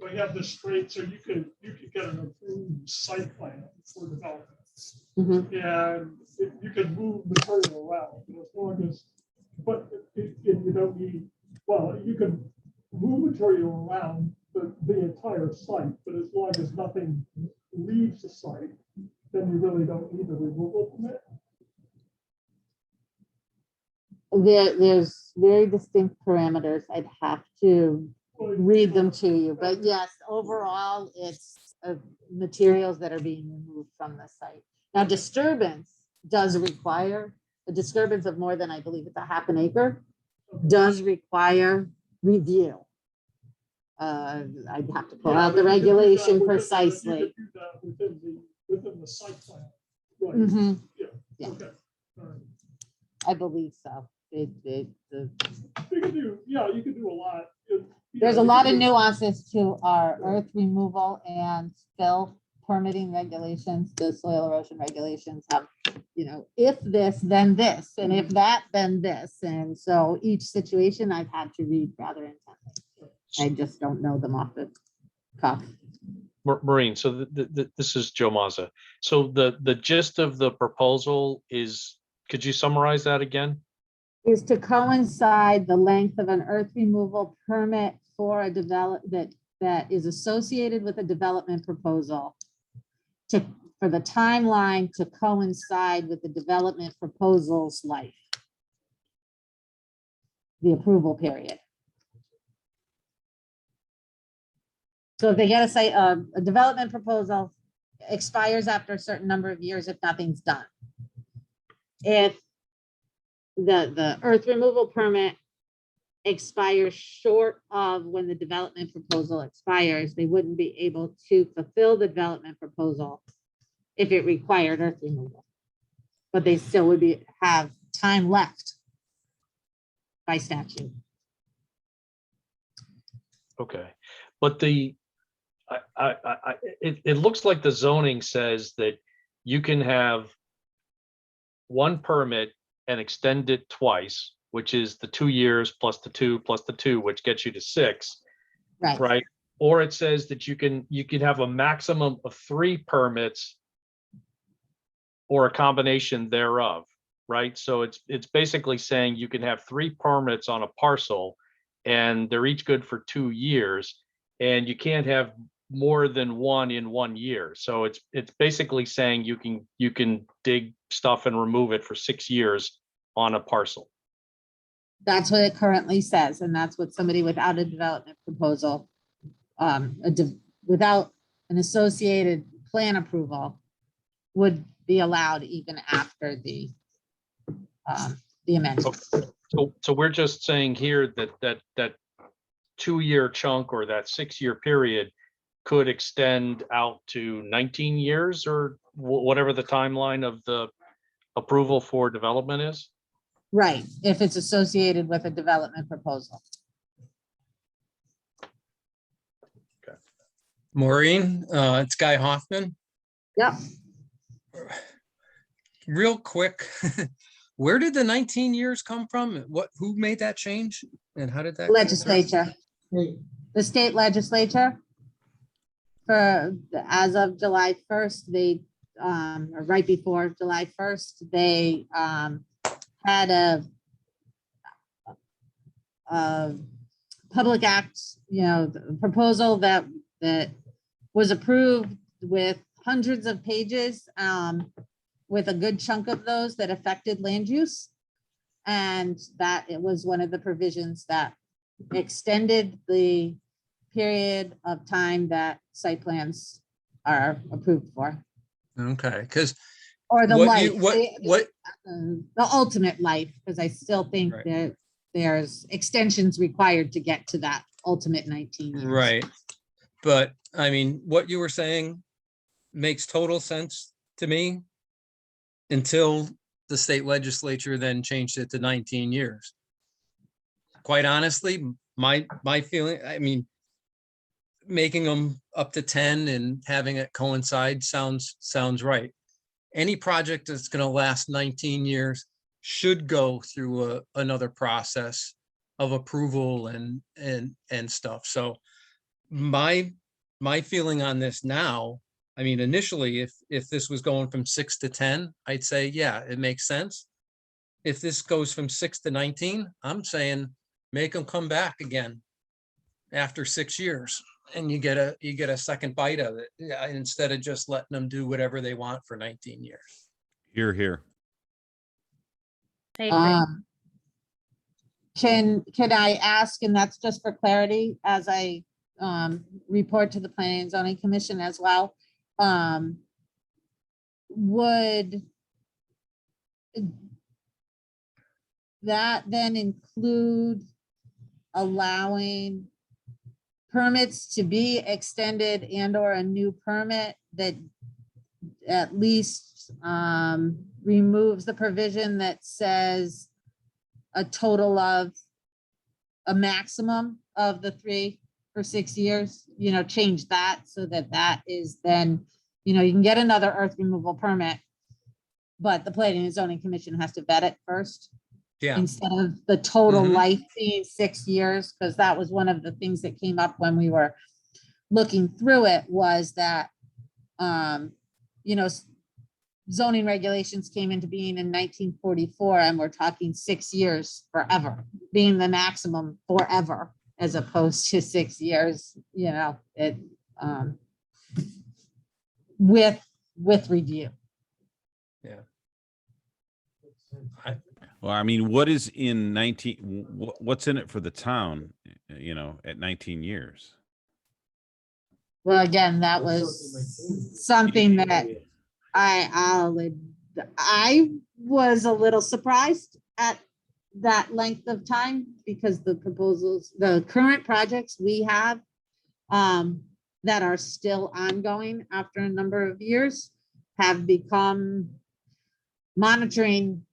We have this straight, so you could get an approved site plan for development. Mhm. And you can move material around as long as, but you don't need, well, you can move material around the entire site, but as long as nothing leaves the site, then you really don't need a removal permit. There's very distinct parameters. I'd have to read them to you, but yes, overall, it's materials that are being removed from the site. Now, disturbance does require, a disturbance of more than, I believe it's a half an acre, does require review. I'd have to pull out the regulation precisely. Within the site plan. Right, Mhm, yeah, okay. All right. I believe so. You can do, yeah, you can do a lot. There's a lot of nuances to our earth removal and fill permitting regulations. The soil erosion regulations have, you know, if this, then this, and if that, then this. And so each situation I've had to read rather intently. I just don't know them off the cuff. Maureen, so this is Joe Mazza. So the gist of the proposal is, could you summarize that again? Is to coincide the length of an earth removal permit for a that is associated with a development proposal for the timeline to coincide with the development proposal's life. The approval period. So if they get a development proposal expires after a certain number of years if nothing's done. If the earth removal permit expires short of when the development proposal expires, they wouldn't be able to fulfill the development proposal if it required earth removal. But they still would have time left by statute. Okay, but it looks like the zoning says that you can have one permit and extend it twice, which is the 2 years plus the 2 plus the 2, which gets you to 6, Right. right? Or it says that you can have a maximum of 3 permits or a combination thereof, right? So it's basically saying you can have 3 permits on a parcel and they're each good for 2 years, and you can't have more than one in 1 year. So it's basically saying you can dig stuff and remove it for 6 years on a parcel. That's what it currently says, and that's what somebody without a development proposal, without an associated plan approval would be allowed even after the amendment. So we're just saying here that 2-year chunk or that 6-year period could extend out to 19 years or whatever the timeline of the approval for development is? Right, if it's associated with a development proposal. Maureen, it's Guy Hoffman. Yep. Real quick, where did the 19 years come from? Who made that change? And how did that? Legislature, the state legislature. As of July 1st, they, or right before July 1st, they had a public act, proposal that was approved with hundreds of pages, with a good chunk of those that affected land use. And that it was one of the provisions that extended the period of time that site plans are approved for, Okay, because or the life, what the ultimate life, because I still think Right. that there's extensions required to get to that ultimate 19 years. Right. But I mean, what you were saying makes total sense to me until the state legislature then changed it to 19 years. Quite honestly, my feeling, I mean, making them up to 10 and having it coincide sounds right. Any project that's gonna last 19 years should go through another process of approval and stuff. So my feeling on this now, I mean, initially, if this was going from 6 to 10, I'd say, yeah, it makes sense. If this goes from 6 to 19, I'm saying make them come back again after 6 years, and you get a second bite of it, yeah, instead of just letting them do whatever they want for 19 years. Here. I agree. Can I ask, and that's just for clarity, as I report to the Planning and Zoning Commission as well, would that then include allowing permits to be extended and or a new permit that at least removes the provision that says a total of a maximum of the 3 for 6 years, you know, change that so that that is then, you know, you can get another earth removal permit, but the Planning and Zoning Commission has to vet it first Yeah, instead of the total Mhm. life being 6 years, because that was one of the things that came up when we were looking through it, was that, you know, zoning regulations came into being in 1944, and we're talking 6 years forever, being the maximum forever, as opposed to 6 years, you know, it, with review. Well, I mean, what is in 19, what's in it for the town, you know, at 19 years? Well, again, that was something that I was a little surprised at that length of time, because the proposals, the current projects we have that are still ongoing after a number of years have become monitoring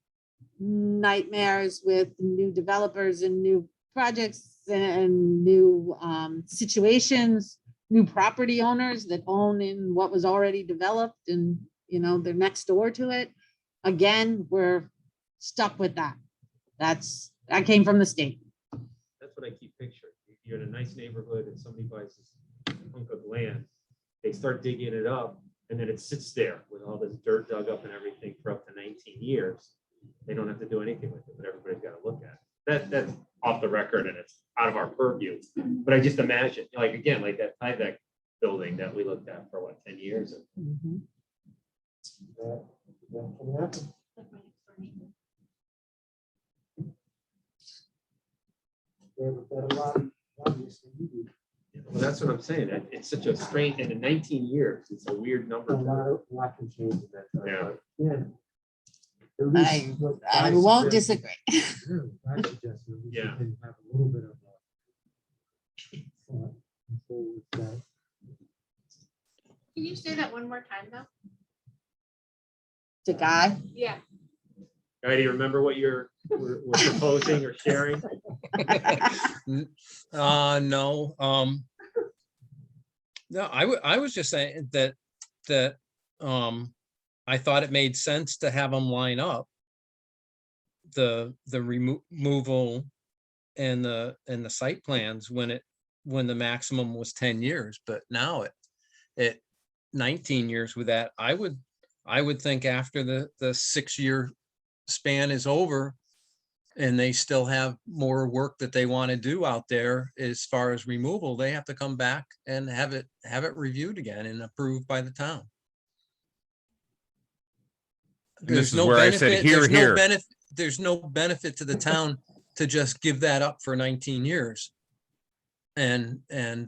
nightmares with new developers and new projects and new situations, new property owners that own in what was already developed, and, you know, they're next door to it. Again, we're stuck with that. I came from the state. That's what I keep picturing. You're in a nice neighborhood and somebody buys this hunk of land. They start digging it up, and then it sits there with all this dirt dug up and everything for up to 19 years. They don't have to do anything with it, but everybody's got to look at it. That's off the record and it's out of our purview. But I just imagine, like, again, like that Tyvek building that we looked at for what, 10 years? Mhm. That can happen. Yeah, but that a lot, obviously, you do. Well, that's what I'm saying. It's such a strange, and in 19 years, it's a weird number. A lot can change in that time. Yeah. but, Yeah. At least what I Guy won't suggested- disagree. Yeah, Guy suggested at least we Yeah. can have a little bit of a thought before we start. Can you say that one more time though? To Guy. Yeah. Guy, do you remember what we're proposing or sharing? No, no, I was just saying that I thought it made sense to have them line up the removal and the site plans when the maximum was 10 years, but now at 19 years with that, I would think after the 6-year span is over and they still have more work that they want to do out there as far as removal, they have to come back and have it reviewed again and approved by the town. And this There's is no where I said, benefit, here, there's no here. benefit, there's no benefit to the town to just give that up for 19 years. And you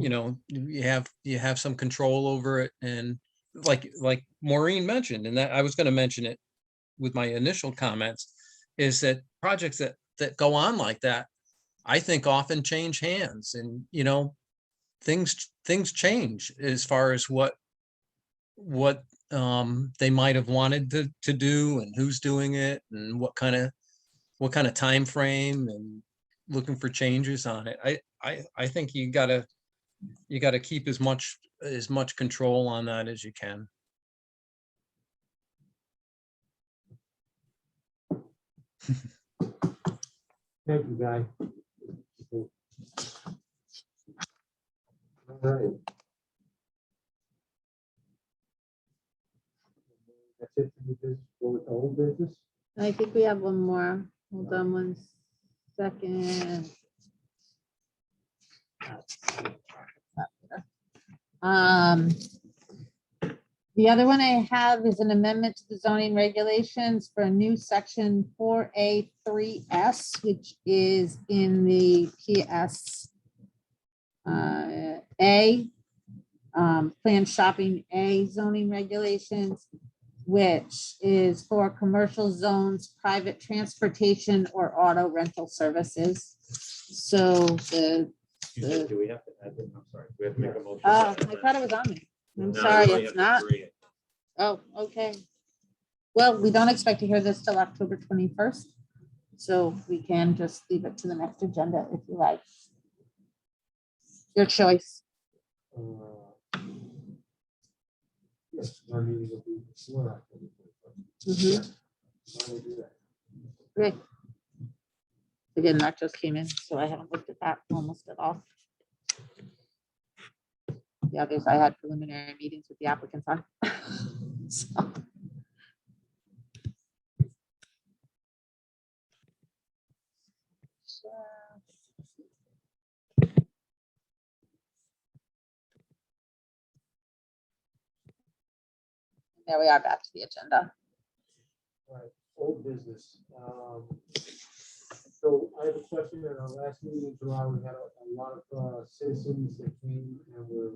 know, you have some control over it, and like Maureen mentioned, and that I was going to mention it with my initial comments, is that projects that go on like that, I think often change hands, and, you know, things change as far as what they might have wanted to do and who's doing it and what kind of time frame, and looking for changes on it. I think you gotta keep as much control on that as you can. Thank you, Guy. All right. That's it for the business, go with the old business. I think we have one more. Hold on one second. The other one I have is an amendment to the zoning regulations for a new section 4A3S, which is in the PS A, planned shopping A zoning regulations, which is for commercial zones, private transportation, or auto rental services. So Do we have to add it? I'm sorry. Do we have to make a motion? I thought it was on there. I'm No, sorry, we only it's have to not. agree it. Oh, okay. Well, we don't expect to hear this till October 21st. So we can just leave it to the next agenda if you like. Your choice. Yes, our meeting will be before October 21st. Mhm. I will do that. Great. Again, that just came in, so I haven't looked at that almost at all. The others, I had preliminary meetings with the applicants on. So. There we are, back to the agenda. All right, old business. So I have a question. At our last meeting in July, we had a lot of citizens that came and were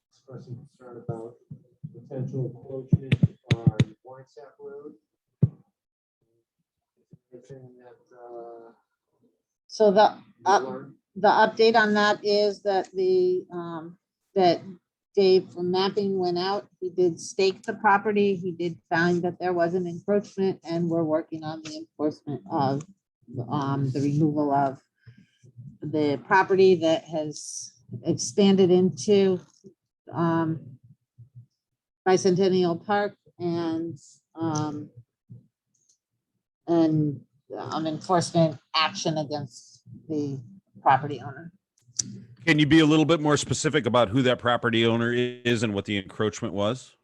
expressing concern about potential encroachment on Winesap Road. Anything that So you learned? the update on that is that that Dave from mapping went out. He did stake the property. He did find that there was an encroachment, and we're working on the enforcement of the removal of the property that has expanded into Bicentennial Park and enforcement action against the property owner. Can you be a little bit more specific about who that property owner is and what the encroachment was?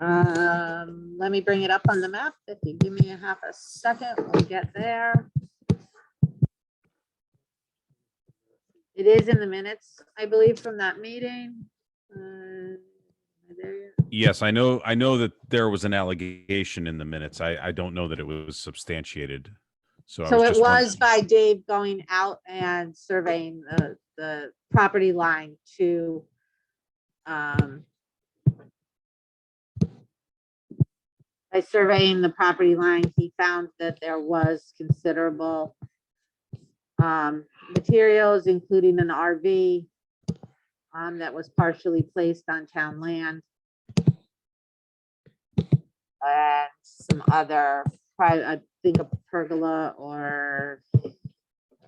Let me bring it up on the map. If you give me a half a second, we'll get there. It is in the minutes, I believe, from that meeting. There you- Yes, I know that there was an allegation in the minutes. I don't know that it was substantiated. So So it just was wondering- by Dave going out and surveying the property line to by surveying the property line, he found that there was considerable materials, including an RV that was partially placed on town land. And some other private, I think a pergola or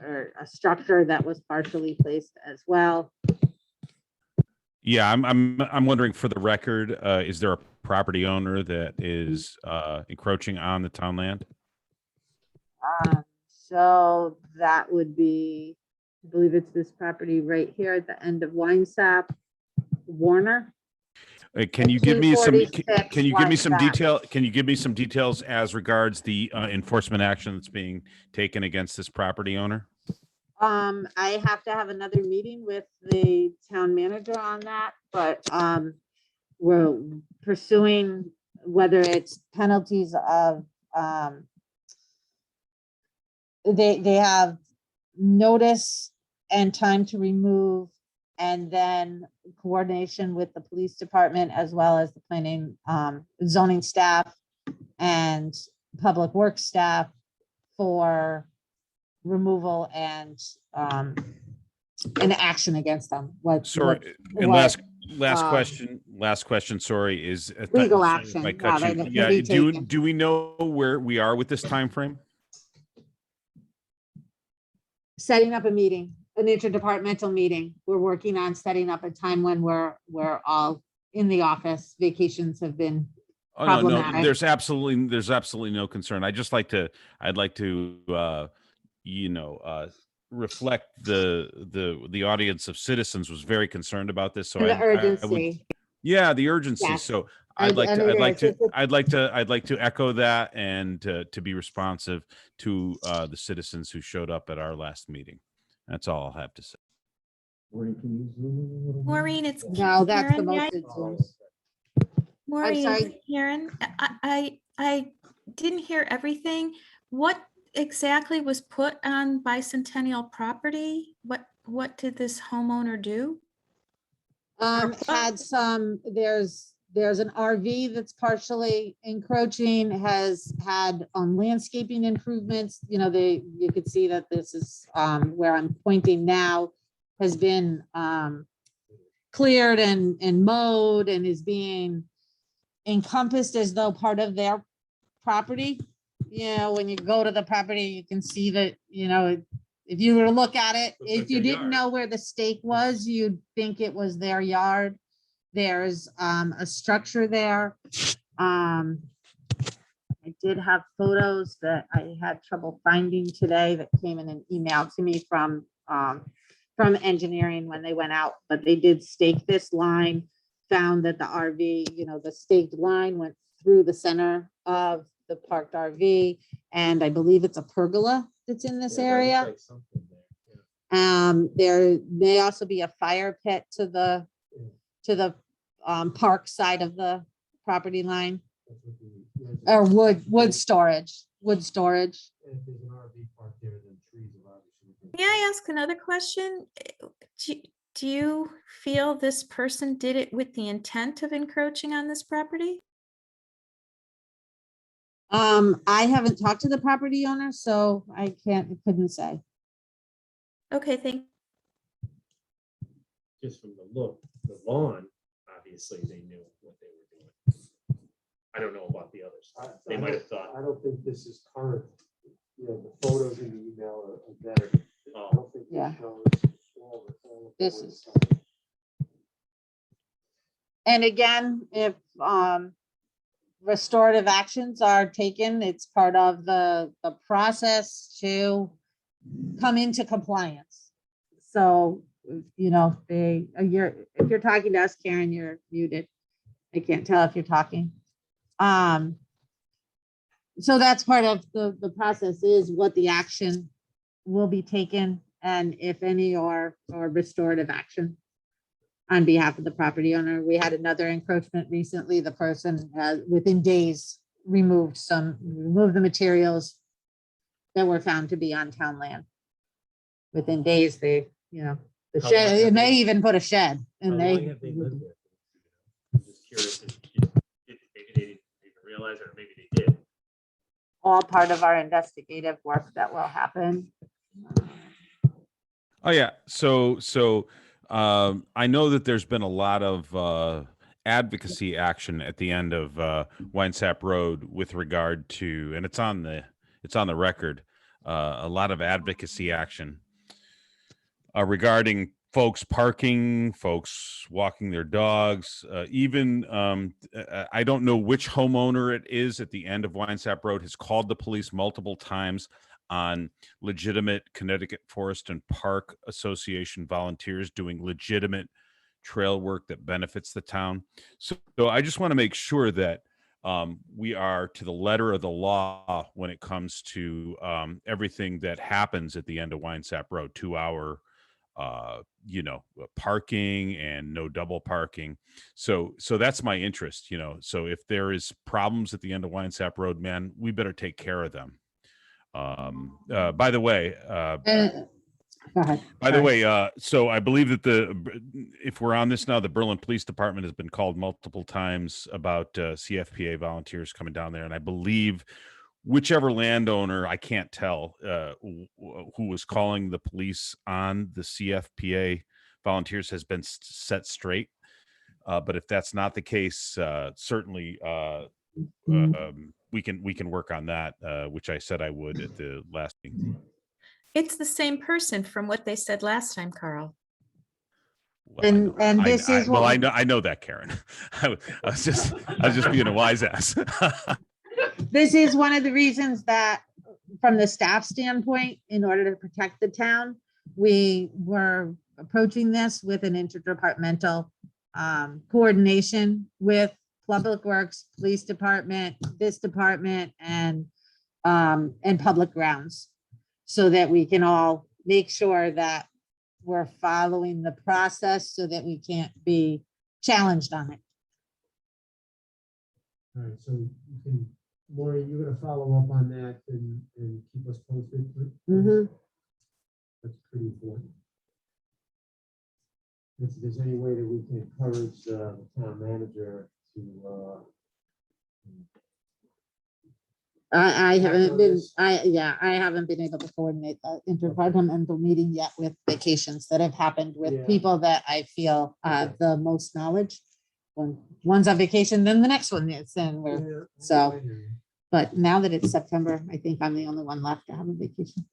a structure that was partially placed as well. Yeah, I'm wondering for the record, is there a property owner that is encroaching on the town land? So that would be, I believe it's this property right here at the end of Winesap, Warner. Can you give me some? 246 Can you give me some Winesap. detail? Can you give me some details as regards the enforcement action that's being taken against this property owner? I have to have another meeting with the town manager on that, but we're pursuing whether it's penalties of they have notice and time to remove, and then coordination with the police department as well as the planning zoning staff and public works staff for removal and action against them. Sorry, and last question. Sorry, is Legal sorry if action, I cut yeah, you. that can Yeah, be taken. do we know where we are with this time frame? setting up a meeting, an interdepartmental meeting. We're working on setting up a time when we're all in the office. Vacations have been Oh, no, problematic. there's absolutely no concern. I'd like to, reflect the audience of citizens was very concerned about this. So and the I would, urgency. yeah, the urgency. Yes. So And it is. I'd like to echo that and to be responsive to the citizens who showed up at our last meeting. That's all I'll have to say. Maureen, it's No, that's the Karen. May I- most. Oh, Maureen, sorry. it's Karen, I didn't hear everything. What exactly was put on bicentennial property? What did this homeowner do? Had some, there's an RV that's partially encroaching, has had landscaping improvements. You know, you could see that this is where I'm pointing now, has been cleared and mowed and is being encompassed as though part of their property. You know, when you go to the property, you can see that, you know, if you were to look at it, Looks like if you their didn't yard. know where the stake was, you'd think it was their yard. There's a structure there. I did have photos that I had trouble finding today that came in an email to me from engineering when they went out, but they did stake this line, found that the RV, you know, the staked line went through the center of the parked RV, and I believe it's a pergola that's in this area. There may also be a fire pit to the park side of the property line, or wood storage. If there's an RV park there, then trees are obviously. May I ask another question? Do you feel this person did it with the intent of encroaching on this property? I haven't talked to the property owner, so I couldn't say. Okay, thank Just from the look, the lawn, obviously they knew what they were doing. I don't know about the others. They might have thought, I don't think this is current. You know, the photos in the email are better. I oh, don't think Yeah. this shows all of This the is- wood. And again, if restorative actions are taken, it's part of the process to come into compliance. So, you know, if you're talking to us, Karen, you're muted. I can't tell if you're talking. So that's part of the process, is what the action will be taken, and if any, or restorative action on behalf of the property owner. We had another encroachment recently. The person has, within days, removed the materials that were found to be on town land. Within days, they, you know, the How shed, long have and they they- even put a shed how and long have they lived there? I'm just curious if maybe they didn't even realize it, or maybe they did. all part of our investigative work that will happen. Oh yeah. So I know that there's been a lot of advocacy action at the end of Winesap Road with regard to, and it's on the record, a lot of advocacy action regarding folks parking, folks walking their dogs, even I don't know which homeowner it is at the end of Winesap Road has called the police multiple times on legitimate Connecticut Forest and Park Association volunteers doing legitimate trail work that benefits the town. So I just want to make sure that we are to the letter of the law when it comes to everything that happens at the end of Winesap Road, 2 hour parking and no double parking. So that's my interest, so if there is problems at the end of Winesap Road, man, we better take care of them. By the way, Go ahead. By the Sorry. way, so I believe that if we're on this now, the Berlin Police Department has been called multiple times about CFPA volunteers coming down there, and I believe whichever landowner, I can't tell who was calling the police on the CFPA volunteers has been set straight. But if that's not the case, certainly we can work on that, which I said I would at the last meeting. It's the same person from what they said last time, Carl. Well, I And- know that. and this is well, what- I know that, Karen. I was just being a wise ass. This is one of the reasons that, from the staff standpoint, in order to protect the town, we were approaching this with an interdepartmental coordination with Public Works, Police Department, this department, and Public Grounds, so that we can all make sure that we're following the process so that we can't be challenged on it. All right, so you can, Maureen, you're gonna follow up on that and keep us posted. Mhm. That's pretty important. If there's any way that we can encourage the town manager to, I haven't been, this. I haven't been able to coordinate the interdepartmental meeting yet with vacations that have happened Yeah. with people that I feel have the most knowledge. When one's on vacation, then the next one is, and we're, so- but now that it's September, I think I'm the only one left to have a vacation.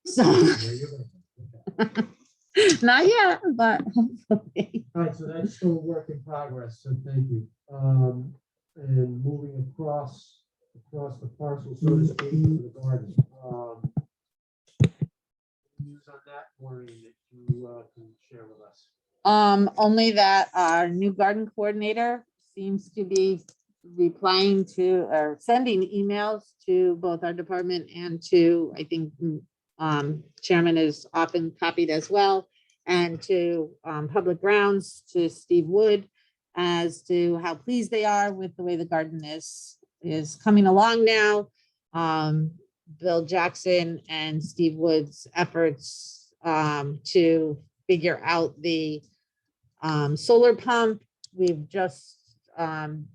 So, not yet, but hopefully. All right, so that's still a work in progress, so thank you. And moving across the parcel, so to speak, to the garden. News on that, Maureen, that you can share with us. Only that our new garden coordinator seems to be replying to or sending emails to both our department and to, I think, chairman is often copied as well, and to Public Grounds, to Steve Wood, as to how pleased they are with the way the garden is coming along now. Bill Jackson and Steve Wood's efforts to figure out the solar pump. We've just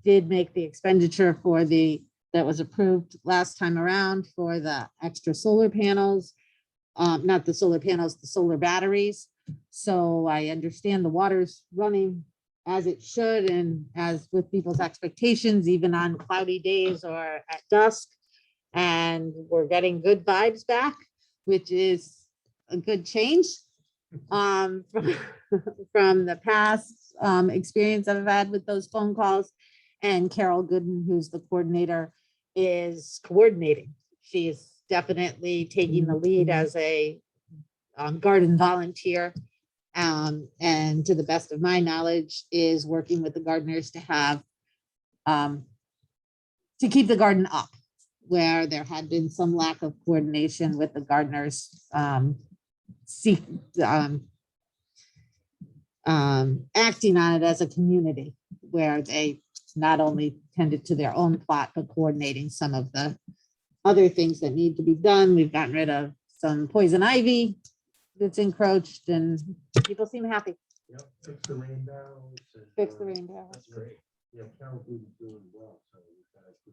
did make the expenditure for that was approved last time around for the extra solar panels. Not the solar panels, the solar batteries. So I understand the water's running as it should, and as with people's expectations, even on cloudy days or at dusk. And we're getting good vibes back, which is a good change from the past experience I've had with those phone calls. And Carol Gooden, who's the coordinator, is coordinating. She's definitely taking the lead as a garden volunteer. And to the best of my knowledge, is working with the gardeners to have to keep the garden up, where there had been some lack of coordination with the gardeners acting on it as a community, where they not only tended to their own plot, but coordinating some of the other things that need to be done. We've gotten rid of some poison ivy that's encroached, and people seem happy. Yep, fix the rain barrels. and, Fix the rain barrels. That's great. Yeah, Carol Gooden's doing well, so you guys could.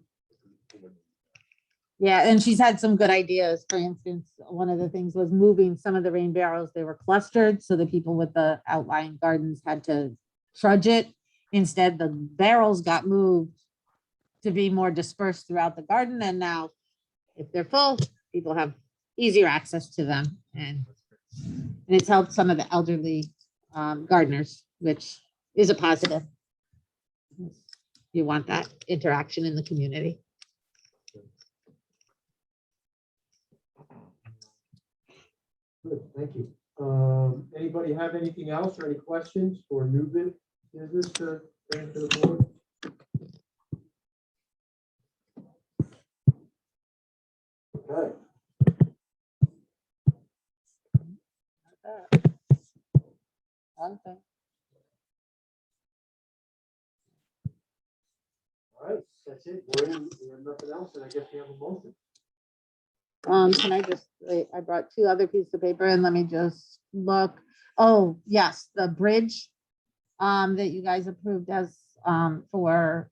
Yeah, and she's had some good ideas. For instance, one of the things was moving some of the rain barrels. They were clustered, so the people with the outlying gardens had to trudge it. Instead, the barrels got moved to be more dispersed throughout the garden, and now if they're full, people have easier access to them, and it's helped some of the elderly gardeners, which is a positive. You want that interaction in the community. Good, thank you. Anybody have anything else or any questions for new business to bring to the board? Okay. Okay. All right, that's it. We have nothing else, and I guess we have a motion. Can I just, I brought two other pieces of paper, and let me just look. Oh, yes, the bridge that you guys approved as for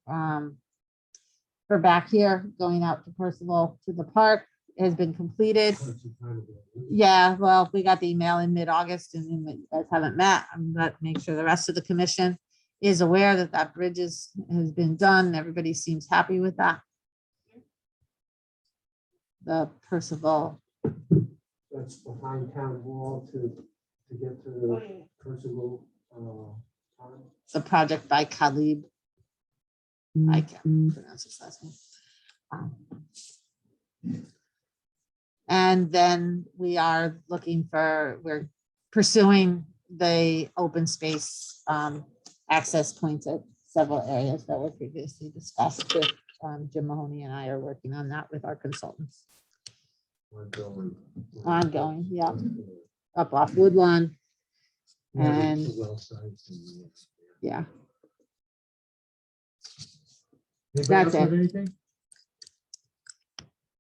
back here, going out to Percival to the park, has been completed. Quite some time ago. Yeah, well, we got the email in mid-August, and then you guys haven't met. I'm gonna make sure the rest of the commission is aware that that bridge has been done. Everybody seems happy with that. The Percival that's behind town hall to get to Oh, the yeah. Percival, pond. It's a project by Khalib. I can't pronounce his last name. And then we're pursuing the open space access points at several areas that were previously discussed with Jim Mahoney, and I are working on that with our consultants. Ongoing, yeah. Up off Woodlawn, Yeah, it's And- a well-sized and, yeah. Anybody That's else have it. anything?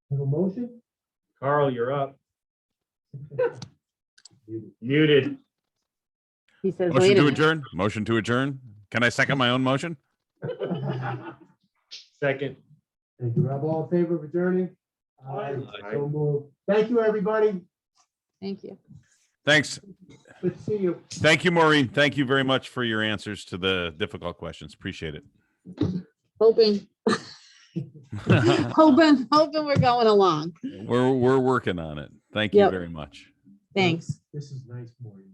Have a motion? Carl, you're up. Muted. He says, Motion wait a to minute. adjourn? Motion to adjourn? Can I second my own motion? Second. Thank you, Rob. All in favor of adjourning? Aye. So moved. Thank you, everybody. Thank you. Thanks. Good to see you. Thank you, Maureen. Thank you very much for your answers to the difficult questions. Appreciate it. Hoping we're going along. We're working on it. Thank you Yep. very much. Thanks. This is nice, Maureen.